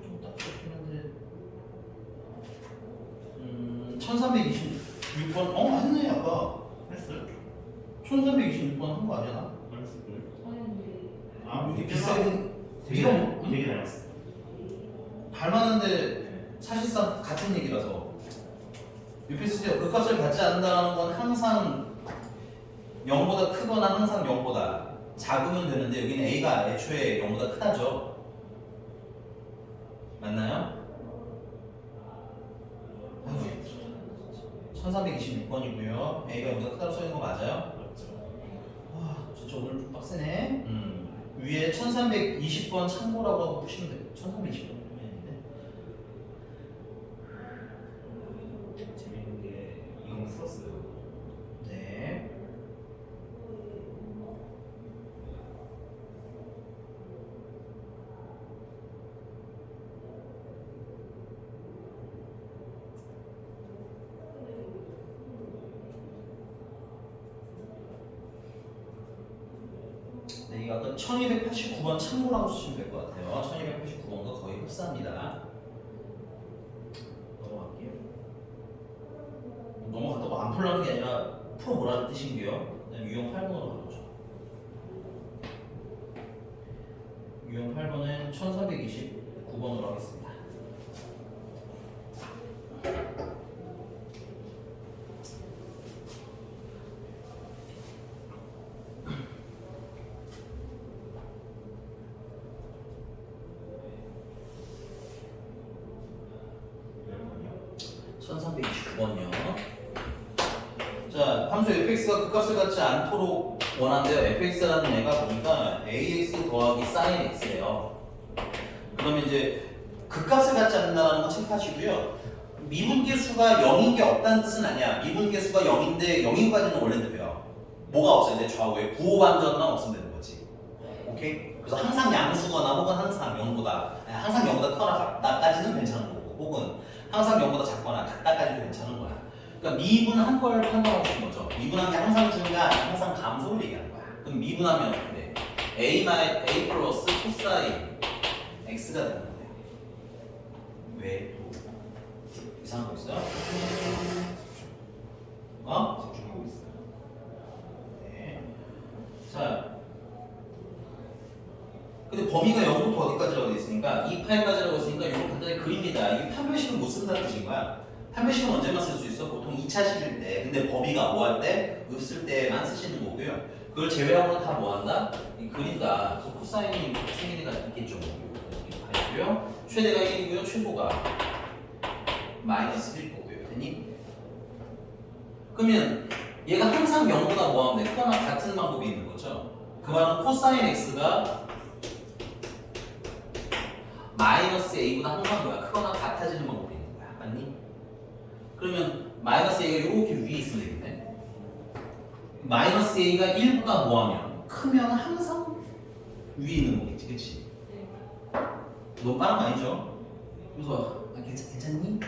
좀 딱딱긴 한데 1326번 했네 아까. 했어요? 1326번 한 거 아니야? 나? 아니 이게 비싸긴 되게 이런 되게 닮았어. 닮았는데 사실상 같은 얘기라서 UPS가 그 값을 갖지 않는다는 건 항상 0보다 크거나 항상 0보다 작으면 되는데 여기는 A가 애초에 0보다 크다죠. 맞나요? 1326번이고요. A가 0보다 크다고 써있는 거 맞아요? 맞죠. 와 진짜 오늘 좀 빡세네. 위에 1320번 참고라고 하고 보시면 돼요. 1320번. 재밌는 게 이건 풀었어요. 네. 네, 이거 아까 1289번 참고라고 쓰시면 될 것 같아요. 1289번과 거의 흡사합니다. 넘어갈게요. 넘어갔다고 안 풀라는 게 아니라 풀어보라는 뜻인데요. 그다음 유형 8번으로 가보죠. 유형 8번은 1429번으로 하겠습니다. 몇 번이요? 1329번이요. 자, 함수 fx가 그 값을 갖지 않도록 원한대요. fx라는 애가 보니까 ax 더하기 sin x예요. 그러면 이제 그 값을 갖지 않는다는 건 체크하시고요. 미분계수가 0인 게 없다는 뜻은 아니야. 미분계수가 0인데 0인까지는 원래는 돼요. 뭐가 없어요? 내 좌우에 부호 반전만 없으면 되는 거지. 오케이? 그래서 항상 양수거나 혹은 항상 0보다 항상 0보다 크거나 같다까지는 괜찮은 거고 혹은 항상 0보다 작거나 같다까지도 괜찮은 거야. 그러니까 미분한 걸 판단하고 싶은 거죠. 미분한 게 항상 중요한 항상 감소를 얘기하는 거야. 그럼 미분하면 어떻게 돼? a 플러스 코사인 x가 되는 거예요. 왜 또 이상한 거 있어요? 집중하고 있어요. 네. 자, 근데 범위가 0부터 어디까지라고 돼 있으니까 이 파일까지라고 했으니까 이거 간단히 그립니다. 이게 판별식을 못 쓴다는 뜻인 거야. 판별식은 언제만 쓸 수 있어? 보통 2차 식일 때. 근데 범위가 뭐 할 때? 없을 때만 쓰시는 거고요. 그걸 제외하고는 다 뭐 한다? 이 그린다. 그래서 코사인이 생긴 애가 있겠죠. 있고요. 최대가 1이고요. 최소가 마이너스 1 거고요. 됐니? 그러면 얘가 항상 0보다 뭐 하면 돼? 크거나 같은 방법이 있는 거죠. 그 말은 코사인 x가 마이너스 a보다 항상 뭐야? 크거나 같아지는 방법이 있는 거야. 맞니? 그러면 마이너스 a가 이렇게 위에 있으면 되겠네. 마이너스 a가 1보다 뭐하면 크면 항상 위에 있는 거겠지, 그치? 너무 빠른 거 아니죠? 그래서 괜찮니?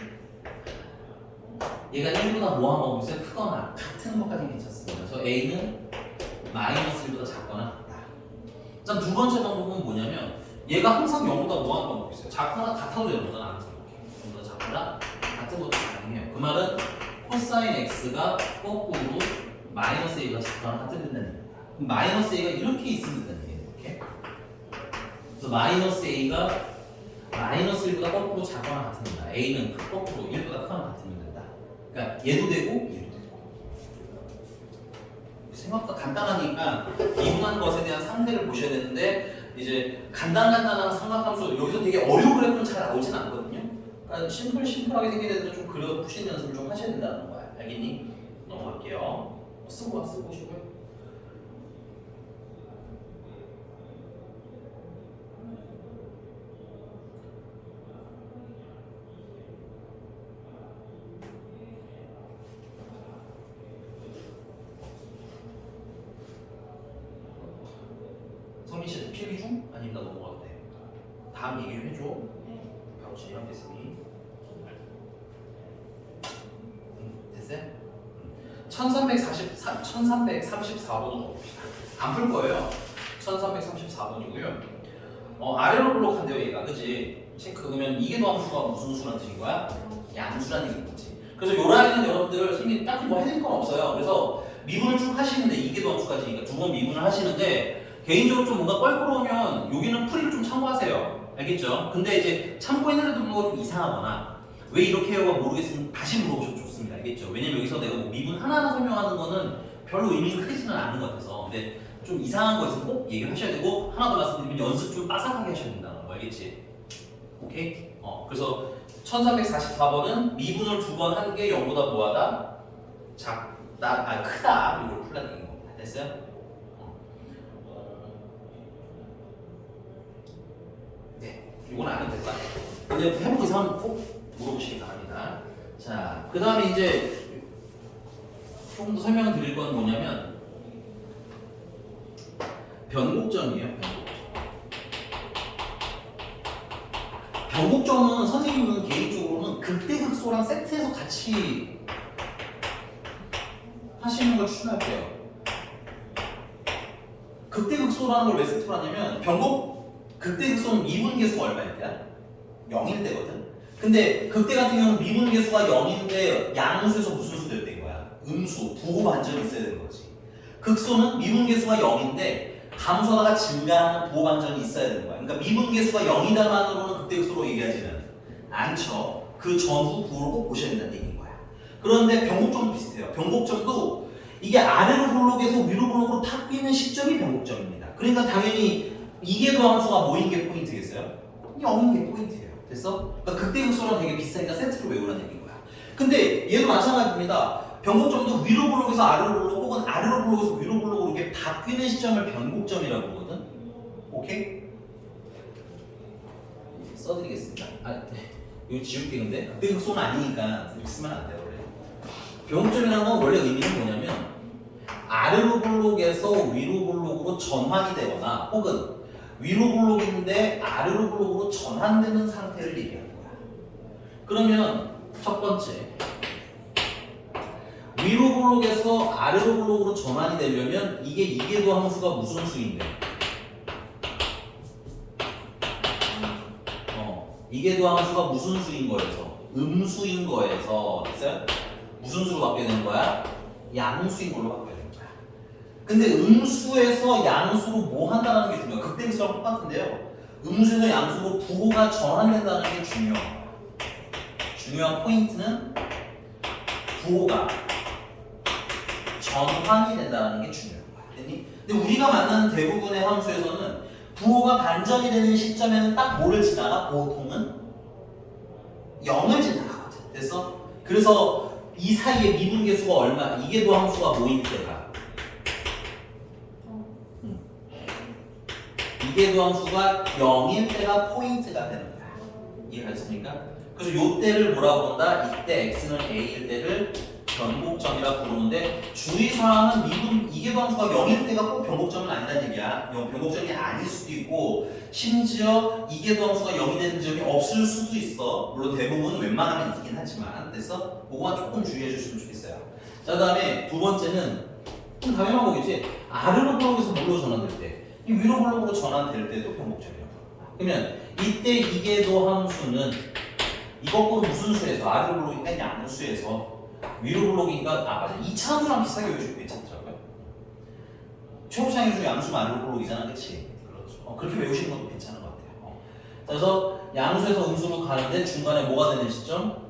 얘가 1보다 뭐하면 하고 있어요? 크거나 같은 것까지 괜찮습니다. 그래서 a는 마이너스 1보다 작거나 같다. 자, 두 번째 방법은 뭐냐면 얘가 항상 0보다 뭐하는 방법이 있어요? 작거나 같아도 되는 거잖아. 항상 이렇게 0보다 작거나 같은 것도 가능해요. 그 말은 코사인 x가 거꾸로 마이너스 a가 작거나 같은 된다는 겁니다. 그럼 마이너스 a가 이렇게 있으면 된다는 얘기예요. 이렇게. 그래서 마이너스 a가 마이너스 1보다 거꾸로 작거나 같으면 된다. a는 거꾸로 1보다 크거나 같으면 된다. 그러니까 얘도 되고 얘도 되고. 생각보다 간단하니까 미분한 것에 대한 상대를 보셔야 되는데 이제 간단한 삼각함수 여기서 되게 어려운 그래프는 잘 나오진 않거든요. 그러니까 심플하게 생긴 애들은 좀 그려 푸시는 연습을 좀 하셔야 된다는 거야. 알겠니? 넘어갈게요. 쓰고 오시고요. 성민 씨 필기 중? 아니면 나 넘어가도 돼? 다음 얘기 좀 해줘. 바로 진행하겠습니다. 됐어요? 1334번으로 봅시다. 안 풀 거예요. 1334번이고요. 아래로 블록한대요 얘가, 그지? 그러면 이게 더함수가 무슨 수라는 뜻인 거야? 양수라는 얘기인 거지. 그래서 요 라인은 여러분들 선생님이 딱히 뭐 해낼 건 없어요. 그래서 미분을 쭉 하시는데 이게 더함수까지 그러니까 두 번 미분을 하시는데 개인적으로 좀 뭔가 껄끄러우면 여기는 풀이를 좀 참고하세요. 알겠죠? 근데 이제 참고했는데도 뭔가 좀 이상하거나 왜 이렇게 해요가 모르겠으면 다시 물어보셔도 좋습니다. 알겠죠? 왜냐면 여기서 내가 뭐 미분 하나하나 설명하는 거는 별로 의미가 크지는 않은 것 같아서. 근데 좀 이상한 거 있으면 꼭 얘기를 하셔야 되고 하나 더 말씀드리면 연습 좀 빠삭하게 하셔야 된다는 거 알겠지? 오케이? 그래서 1344번은 미분을 두 번 한 게 0보다 뭐하다? 작다, 크다 이걸 풀라는 얘기인 겁니다. 됐어요? 네, 이건 안 해도 될 것 같아요. 근데 해보고 이상하면 꼭 물어보시기 바랍니다. 자, 그 다음에 이제 조금 더 설명을 드릴 건 뭐냐면 변곡점이에요. 변곡점은 선생님은 개인적으로는 극대극소랑 세트해서 같이 하시는 걸 추천할게요. 극대극소라는 걸 왜 세트로 하냐면 극대극소는 미분계수가 얼마일 때야? 0일 때거든. 근데 극대 같은 경우는 미분계수가 0인데 양수에서 무슨 수 될 때인 거야? 음수, 부호 반전이 있어야 되는 거지. 극소는 미분계수가 0인데 감소하다가 증가하는 부호 반전이 있어야 되는 거야. 그러니까 미분계수가 0이다만으로는 극대극소로 얘기하지는 않죠. 그 전후 부호를 꼭 보셔야 된다는 얘기인 거야. 그런데 변곡점도 비슷해요. 변곡점도 이게 아래로 블록에서 위로 블록으로 바뀌는 시점이 변곡점입니다. 그러니까 당연히 이게 더함수가 뭐인 게 포인트겠어요? 0인 게 포인트예요. 됐어? 그러니까 극대극소랑 되게 비슷하니까 세트로 외우라는 얘기인 거야. 근데 얘도 마찬가지입니다. 변곡점도 위로 블록에서 아래로 블록 혹은 아래로 블록에서 위로 블록으로 이렇게 바뀌는 시점을 변곡점이라고 부르거든. 오케이? 써드리겠습니다. 이거 지울게. 근데 극대극소는 아니니까 이렇게 쓰면 안 돼요. 원래. 변곡점이라는 건 원래 의미는 뭐냐면 아래로 블록에서 위로 블록으로 전환이 되거나 혹은 위로 블록인데 아래로 블록으로 전환되는 상태를 얘기하는 거야. 그러면 첫 번째 위로 블록에서 아래로 블록으로 전환이 되려면 이게 더함수가 무슨 수인데? 이게 더함수가 무슨 수인 거에서? 음수인 거에서 됐어요? 무슨 수로 바뀌어야 되는 거야? 양수인 걸로 바뀌어야 되는 거야. 근데 음수에서 양수로 뭐 한다는 게 중요해요. 극대극소랑 똑같은데요. 음수에서 양수로 부호가 전환된다는 게 중요한 거야. 중요한 포인트는 부호가 전환이 된다는 게 중요한 거야. 됐니? 근데 우리가 만나는 대부분의 함수에서는 부호가 반전이 되는 시점에는 딱 뭐를 지나가? 보통은 0을 지나가거든. 됐어? 그래서 이 사이에 미분계수가 얼마, 이계도 함수가 모일 때가 이계도 함수가 0일 때가 포인트가 되는 거야. 이해가셨습니까? 그래서 요 때를 뭐라고 본다? 이때 x는 a일 때를 변곡점이라 부르는데 주의사항은 미분 이계도 함수가 0일 때가 꼭 변곡점은 아니라는 얘기야. 변곡점이 아닐 수도 있고 심지어 이계도 함수가 0이 되는 지역이 없을 수도 있어. 물론 대부분은 웬만하면 있긴 하지만 됐어? 그거만 조금 주의해 주시면 좋겠어요. 자, 그 다음에 두 번째는 좀 당연한 거겠지. 아래로 블록에서 물로 전환될 때 이 위로 블록으로 전환될 때도 변곡점이라고. 그러면 이때 이계도 함수는 이 거꾸로 무슨 수에서 아래로 블록이니까 양수에서 위로 블록이니까 맞아 2차 함수랑 비슷하게 외우시면 괜찮더라고요. 최고차항의 양수 아래로 블록이잖아, 그렇지? 그렇죠. 그렇게 외우시는 것도 괜찮은 것 같아요. 그래서 양수에서 음수로 가는데 중간에 뭐가 되는 시점?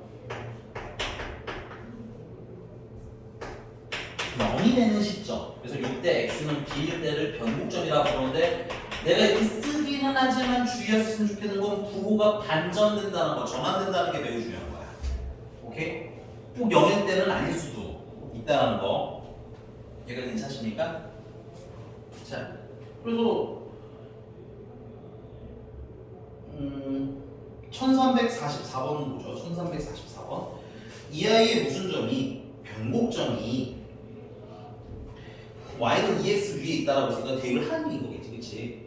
0이 되는 시점. 그래서 이때 x는 b일 때를 변곡점이라고 부르는데 내가 이렇게 쓰기는 하지만 주의하셨으면 좋겠는 건 부호가 반전된다는 거, 전환된다는 게 매우 중요한 거야. 오케이? 꼭 0일 때는 아닐 수도 있다는 거. 얘가 괜찮습니까? 자, 그래서 1344번 보죠. 1344번. 이 아이의 무슨 점이 변곡점이 y는 2x 위에 있다라고 해서 대입을 하는 게 거겠지, 그렇지?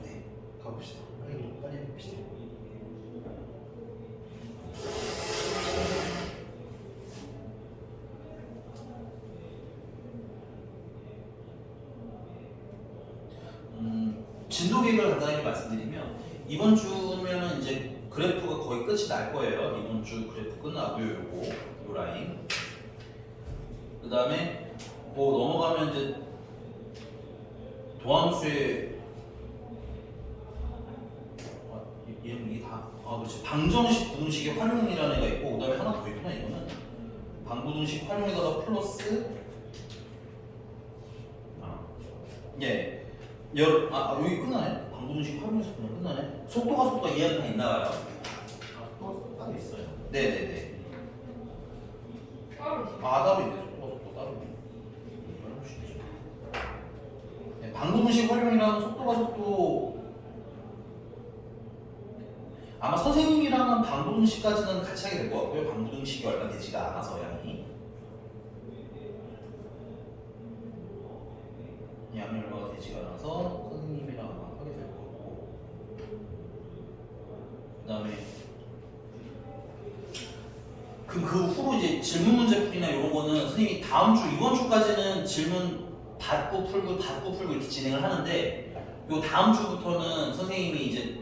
네, 가봅시다. 빨리 해봅시다. 진도 계획을 간단하게 말씀드리면 이번 주면은 이제 그래프가 거의 끝이 날 거예요. 이번 주 그래프 끝나고요. 요 라인. 그 다음에 뭐 넘어가면 이제 도함수의 이게 다 그렇지. 방정식 부등식의 활용이라는 애가 있고 그 다음에 하나 더 있구나. 이거는 방부등식 활용에다가 플러스 여기 끝나네? 방부등식 활용해서 그냥 끝나네? 속도가 이해가 다 있나봐요. 따로 있어요. 네네네. 따로 있어요. 따로 있네. 속도 따로 있네. 네, 방부등식 활용이랑 속도 아마 선생님이랑은 방부등식까지는 같이 하게 될 것 같고요. 방부등식이 얼마 되지가 않아서 양이 얼마가 되지가 않아서 선생님이랑 아마 하게 될 것 같고 그 다음에 그 후로 이제 질문 문제 풀이나 이런 거는 선생님이 다음 주 이번 주까지는 질문 받고 풀고 이렇게 진행을 하는데 요 다음 주부터는 선생님이 이제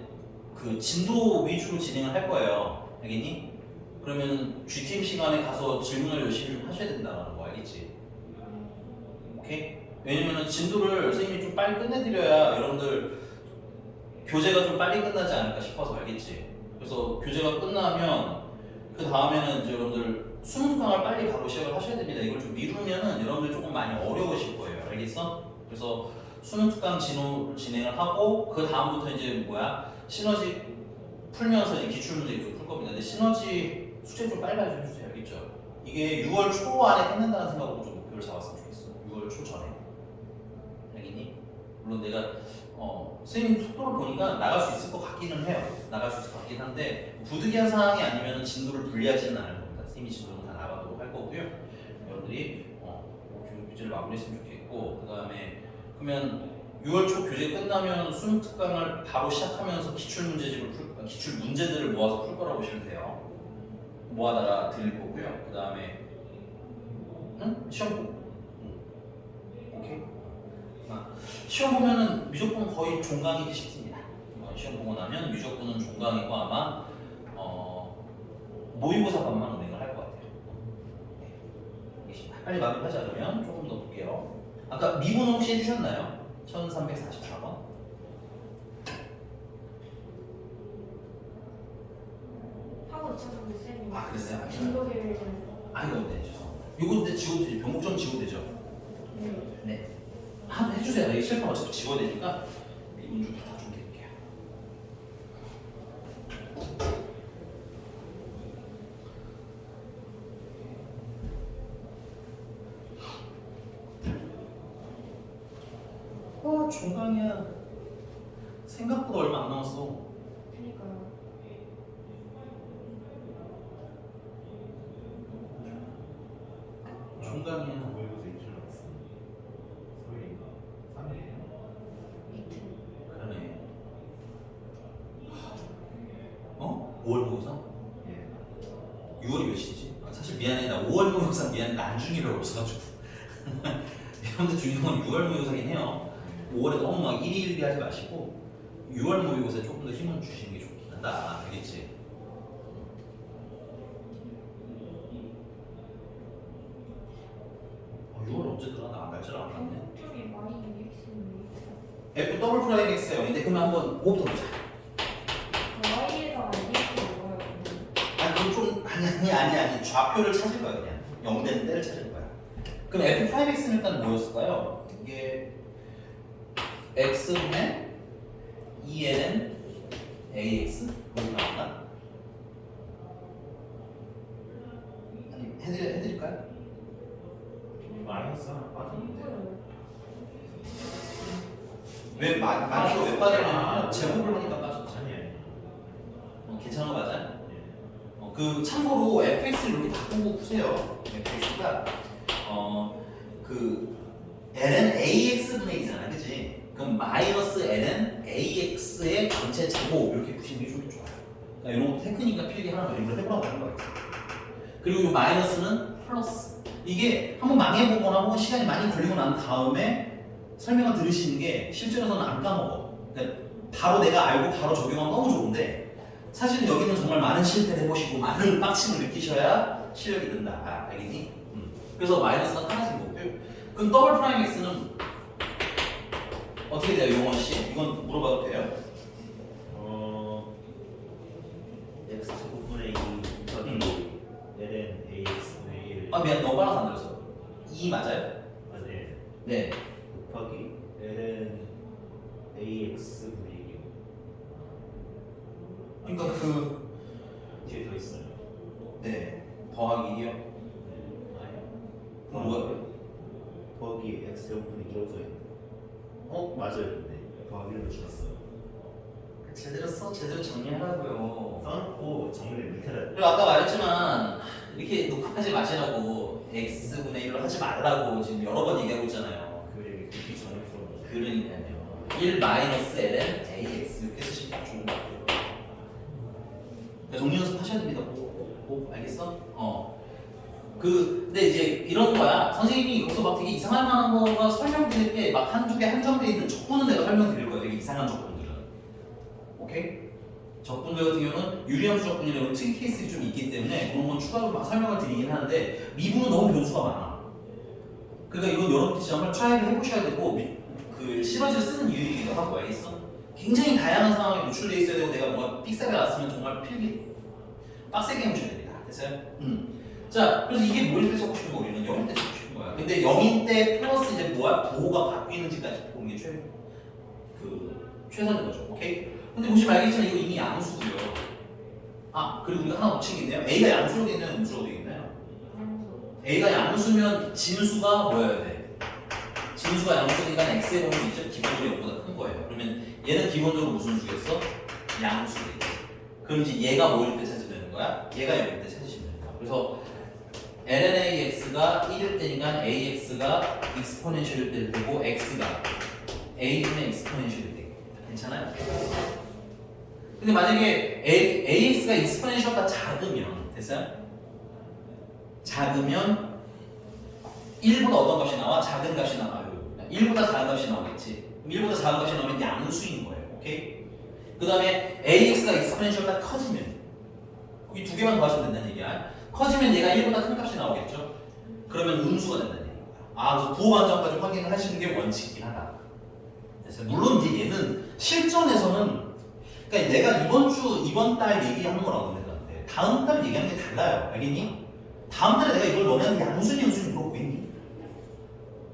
그 진도 위주로 진행을 할 거예요. 알겠니? 그러면 GTM 시간에 가서 질문을 열심히 좀 하셔야 된다는 거 알겠지? 오케이? 왜냐면은 진도를 선생님이 좀 빨리 끝내드려야 여러분들 교재가 좀 빨리 끝나지 않을까 싶어서 알겠지? 그래서 교재가 끝나면 그 다음에는 이제 여러분들 수능강을 빨리 바로 시작을 하셔야 됩니다. 이걸 좀 미루면은 여러분들 조금 많이 어려우실 거예요. 알겠어? 그래서 수능특강 진행을 하고 그 다음부터 이제 시너지 풀면서 이제 기출문제 좀 풀 겁니다. 근데 시너지 숙제 좀 빨리 해주세요. 알겠죠? 이게 6월 초 안에 끝낸다는 생각으로 좀 목표를 잡았으면 좋겠어. 6월 초 전에. 알겠니? 물론 내가 선생님 속도를 보니까 나갈 수 있을 것 같기는 해요. 나갈 수 있을 것 같긴 한데 부득이한 상황이 아니면 진도를 불리하지는 않을 겁니다. 선생님이 진도는 다 나가도록 할 거고요. 여러분들이 교재를 마무리했으면 좋겠고 그 다음에 그러면 6월 초 교재 끝나면 수능 특강을 바로 시작하면서 기출 문제들을 모아서 풀 거라고 보시면 돼요. 모아다가 드릴 거고요. 그 다음에 시험 보고 오케이. 시험 보면은 무조건 거의 종강이기 쉽습니다. 시험 시험 보고 나면 유적분은 종강이고 아마 모의고사반만 운행을 할 것 같아요. 네. 빨리 마무리하자. 그러면 조금 더 볼게요. 아까 미분 혹시 해주셨나요? 1344번. 하고 있었는데 쌤이 아 그랬어요? 진도 계획을 좀. 아이고 네 죄송합니다. 요거 근데 지워도 되죠? 병목 좀 지워도 되죠? 네. 네. 한번 해주세요. 이 실판 어차피 지워야 되니까 미분 좀 다 좀 드릴게요. 종강이야. 생각보다 얼마 안 남았어. 그러니까요. 종강이야. 모의고사 일주일 남았어. 서울인가? 3일이에요? 이틀. 그러네. 5월 모의고사? 예. 6월이 며칠이지? 사실 미안해. 나 5월 모의고사 미안해. 나 안중이라고 없어가지고. 여러분들 중요한 건 6월 모의고사긴 해요. 5월에 너무 막 일일비 하지 마시고 6월 모의고사에 조금 더 힘을 주시는 게 좋긴 하다. 알겠지? 6월 언제 들어? 나 날짜를 안 봤네. 쪽이 많이 있었는데. F 더블 프라임 X가 0인데 그러면 한번 5부터 보자. Y에다가 EX를 넣어요. 아니 그건 좀 아니 좌표를 찾을 거야 그냥 0 되는 데를 찾을 거야. 그럼 F 프라임 X는 일단 뭐였을까요? 이게 X분의 ENN AX 거기 나왔나? 아니 해드릴까요? 마이너스 하나 빠졌는데. 왜 마이너스가 왜 빠졌냐면 제곱을 하니까 빠졌지. 아니. 괜찮은 거 맞아? 예. 그 참고로 fx를 이렇게 바꾸고 푸세요. fx가 그 ln ax분의 2잖아, 그지? 그럼 마이너스 ln ax의 전체 제곱 이렇게 푸시는 게 좀 좋아요. 그러니까 이런 거 테크닉과 필기 하나 더 일부러 해보라고 하는 거예요. 그리고 이 마이너스는 플러스. 이게 한번 망해보거나 혹은 시간이 많이 걸리고 난 다음에 설명을 들으시는 게 실제로서는 안 까먹어. 그러니까 바로 내가 알고 바로 적용하면 너무 좋은데 사실은 여기는 정말 많은 실패를 해보시고 많은 빡침을 느끼셔야 실력이 는다. 알겠니? 그래서 마이너스가 사라진 거고요. 그럼 더블 프라임 x는 어떻게 돼요, 용원 씨? 이건 물어봐도 돼요? x 제곱분의 2 곱하기 ln ax분의 1. 아 미안, 너무 빨라서 안 들었어. 2 맞아요? 아, 네. 네. 곱하기 ln ax분의 1이요. 그러니까 그 뒤에 더 있어요. 네. 더하기 2요. 네. 아니요. 그럼 뭐야? 더하기 x 제곱분의 2라고 써있는데. 맞아요. 네. 더하기 1로 줄였어요. 제대로 정리하라고요. 써놓고 정리를 밑에다. 그리고 아까 말했지만 이렇게 녹화하지 마시라고 x분의 1로 하지 말라고 지금 여러 번 얘기하고 있잖아요. 그 얘기 듣기 전에 풀어놓은 그러니까요. 1 마이너스 ln ax 이렇게 쓰시면 딱 좋은 것 같아요. 그러니까 정리 연습 하셔야 됩니다. 알겠어? 근데 이제 이런 거야. 선생님이 여기서 막 되게 이상할 만한 거가 설명드릴 때 막 한두 개 한정돼 있는 적분은 내가 설명드릴 거야. 되게 이상한 적분들은. 오케이? 적분들 같은 경우는 유리함수 적분이라는 특이 케이스들이 좀 있기 때문에 그런 건 추가로 막 설명을 드리긴 하는데 미분은 너무 변수가 많아. 그러니까 이건 여러분들 정말 트라이를 해보셔야 되고 그 시너지를 쓰는 이유이기도 하고 알겠어? 굉장히 다양한 상황에 노출돼 있어야 되고 내가 뭔가 삑사가 났으면 정말 필기 빡세게 해보셔야 됩니다. 됐어요? 자, 그래서 이게 뭐일 때 적고 싶은 거 우리는 0일 때 적고 싶은 거야. 근데 0일 때 플러스 이제 뭐야? 부호가 바뀌는지까지 보는 게 최선인 거죠. 오케이? 근데 보시면 알겠지만 이거 이미 양수고요. 그리고 우리가 하나 놓친 게 있네요. A가 양수로 되어 있나요? 음수로 되어 있나요? A가 양수면 진수가 뭐여야 돼? 진수가 양수니까 X의 범위 있죠? 기본적으로 0보다 큰 거예요. 그러면 얘는 기본적으로 무슨 수겠어? 양수겠지. 그럼 이제 얘가 뭐일 때 찾으면 되는 거야? 얘가 0일 때 찾으시면 됩니다. 그래서 ln-ax가 1일 때니까 ax가 exponential일 때 되고 x가 a분의 exponential일 때 괜찮아요? 근데 만약에 ax가 exponential보다 작으면 됐어요? 작으면 1보다 어떤 값이 나와? 작은 값이 나와요. 1보다 작은 값이 나오겠지. 1보다 작은 값이 나오면 양수인 거예요. 오케이? 그 다음에 AX가 익스포넨셜보다 커지면 이 두 개만 더하시면 된다는 얘기야. 커지면 얘가 1보다 큰 값이 나오겠죠? 그러면 음수가 된다는 얘기야. 그래서 부호 반전까지 확인을 하시는 게 원칙이긴 하다. 그래서 물론 이제 얘는 실전에서는 그러니까 내가 이번 달 얘기하는 거라고 생각하는데 다음 달 얘기하는 게 달라요. 알겠니? 다음 달에 내가 이걸 너네한테 양순이 음순이 물어보겠니?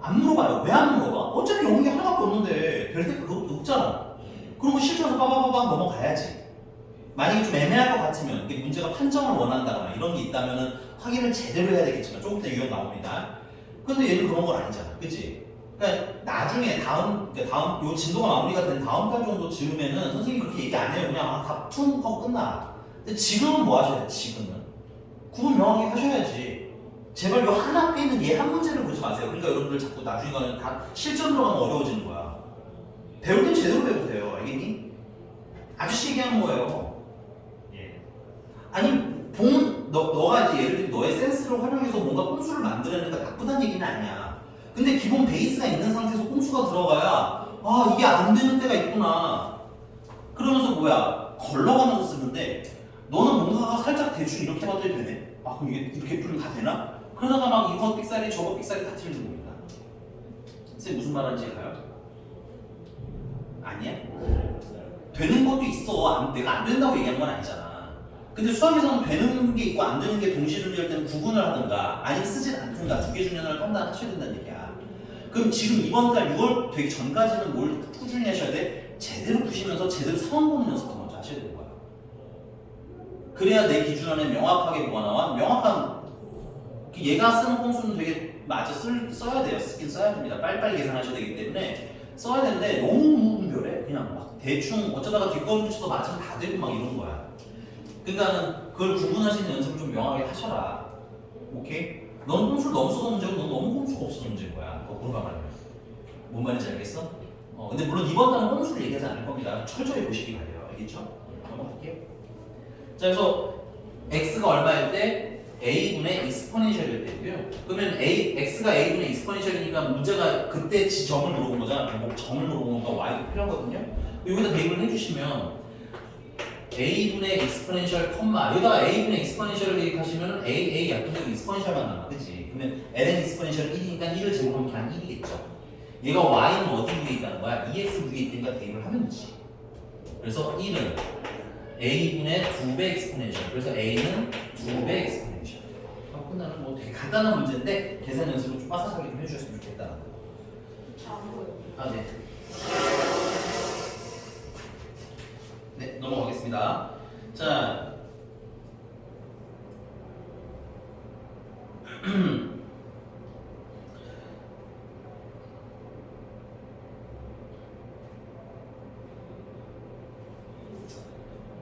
안 물어봐요. 왜 안 물어봐? 어차피 영역이 하나밖에 없는데 별 때 그것도 없잖아. 그러고 실전에서 빠바바바 넘어가야지. 만약에 좀 애매할 것 같으면 이게 문제가 판정을 원한다거나 이런 게 있다면은 확인을 제대로 해야 되겠지만 조금 이따 유형 나옵니다. 근데 얘는 그런 건 아니잖아. 그치? 그러니까 나중에 다음 요 진도가 마무리가 된 다음 달 정도 즈음에는 선생님이 그렇게 얘기 안 해요. 그냥 다퉁 하고 끝나. 근데 지금은 뭐 하셔야 돼? 지금은 구분 명확히 하셔야지. 제발 요 하나 빼는 얘 한 문제를 보지 마세요. 그러니까 여러분들 자꾸 나중에 가면 다 실전 들어가면 어려워지는 거야. 배울 땐 제대로 배우세요. 알겠니? 아저씨 얘기하는 거예요. 예. 아니 너가 이제 예를 들면 너의 센스를 활용해서 뭔가 꼼수를 만들어내니까 나쁘다는 얘기는 아니야. 근데 기본 베이스가 있는 상태에서 꼼수가 들어가야 이게 안 되는 때가 있구나. 그러면서 뭐야 걸러가면서 쓰는데 너는 뭔가가 살짝 대충 이렇게 봐도 되네. 그럼 이게 이렇게 풀면 다 되나? 그러다가 막 이거 삑사리 저거 삑사리 다 틀리는 겁니다. 선생님 무슨 말하는지 알아요? 아니야? 되는 것도 있어. 내가 안 된다고 얘기하는 건 아니잖아. 근데 수학에서는 되는 게 있고 안 되는 게 동시에 존재할 때는 구분을 하든가 아니면 쓰진 않든가 두 개 중에 하나를 판단하셔야 된다는 얘기야. 그럼 지금 이번 달 6월 되기 전까지는 뭘 꾸준히 하셔야 돼? 제대로 푸시면서 제대로 상황 보는 연습도 먼저 하셔야 되는 거야. 그래야 내 기준 안에 명확하게 뭐가 나와? 명확한 얘가 쓰는 꼼수는 되게 맞아 써야 돼요. 쓰긴 써야 됩니다. 빨리빨리 계산하셔야 되기 때문에 써야 되는데 너무 무분별해. 그냥 막 대충 어쩌다가 뒷걸음 붙여서 맞으면 다 되고 막 이런 거야. 그러니까는 그걸 구분하시는 연습을 좀 명확하게 하셔라. 오케이? 넌 꼼수를 너무 써서 문제고 넌 너무 꼼수가 없어서 문제인 거야. 거꾸로 가면. 뭔 말인지 알겠어? 근데 물론 이번 달은 꼼수를 얘기하지 않을 겁니다. 철저히 보시기 바래요. 알겠죠? 넘어갈게요. 자, 그래서 x가 얼마일 때 a분의 익스포넨셜일 때고요. 그러면 x가 a분의 익스포넨셜이니까 문제가 그때 점을 물어본 거잖아. 결국 점을 물어본 거니까 y도 필요하거든요. 여기다 대입을 해주시면 a분의 익스포넨셜 컴마 여기다가 a분의 익스포넨셜을 대입하시면 a 약분되고 익스포넨셜만 남아. 그치? 그러면 ln 익스포넨셜 1이니까 1을 제곱하면 그냥 1이겠죠. 얘가 y는 어디 위에 있다는 거야? 2x 위에 있으니까 대입을 하면 되지. 그래서 1은 a분의 2배 익스포넨셜. 그래서 a는 2배 익스포넨셜. 끝나는 뭐 되게 간단한 문제인데 계산 연습을 좀 빠삭하게 좀 해주셨으면 좋겠다. 안 보여. 네. 네, 넘어가겠습니다. 자,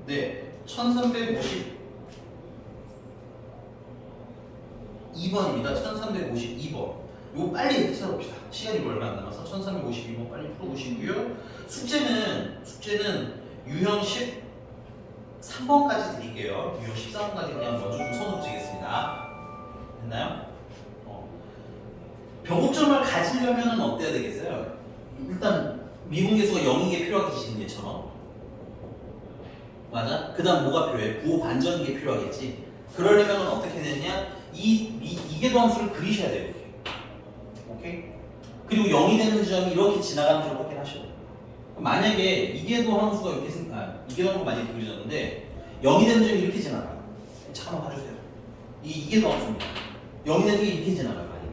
네, 1352번입니다. 1352번. 이거 빨리 찾아봅시다. 시간이 얼마 안 남아서 1352번 빨리 풀어보시고요. 숙제는 유형 13번까지 드릴게요. 유형 14번까지 그냥 먼저 좀 손을 드리겠습니다. 됐나요? 변곡점을 가지려면 어때야 되겠어요? 일단 미분계수가 0인 게 필요하겠지, 얘처럼. 맞아? 그 다음 뭐가 필요해? 부호 반전인 게 필요하겠지. 그러려면 어떻게 해야 되냐? 이계 도함수를 그리셔야 돼요. 이렇게. 오케이? 그리고 0이 되는 점이 이렇게 지나가는 줄 확인하셔야 돼요. 만약에 이계도 함수가 이렇게 이계도 함수가 만약에 그려졌는데 0이 되는 점이 이렇게 지나가요. 잠깐만 봐주세요. 이계도 함수입니다. 0이 되는 게 이렇게 지나가요. 만약에.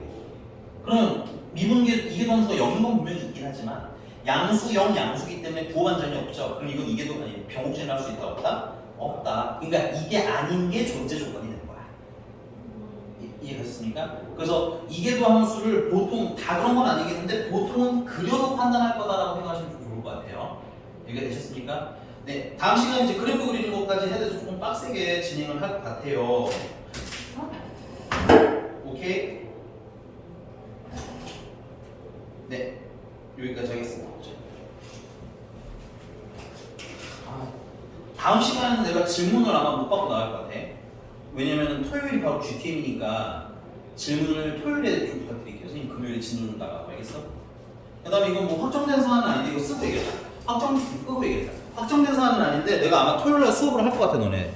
그럼 이계도 함수가 0인 건 분명히 있긴 하지만 양수 0 양수기 때문에 부호 반전이 없죠. 그럼 이건 이계도 아니 병곡진을 할 수 있다 없다? 없다. 그러니까 이게 아닌 게 존재 조건이 되는 거야. 이해하셨습니까? 그래서 이계도 함수를 보통 다 그런 건 아니겠는데 보통은 그려서 판단할 거다라고 생각하시면 좀 좋을 것 같아요. 이해되셨습니까? 네, 다음 시간에 이제 그래프 그리는 것까지 해야 돼서 조금 빡세게 진행을 할 것 같아요. 오케이? 네, 여기까지 하겠습니다. 다음 시간에는 내가 질문을 아마 못 받고 나갈 것 같아. 왜냐면 토요일이 바로 GTM이니까 질문을 토요일에 좀 부탁드릴게요. 선생님 금요일에 질문 나가고 알겠어? 그 다음에 이건 뭐 확정된 사안은 아닌데 이거 쓰고 얘기하자. 확정 끄고 얘기하자. 확정된 사안은 아닌데 내가 아마 토요일 날 수업을 할 것 같아 너네.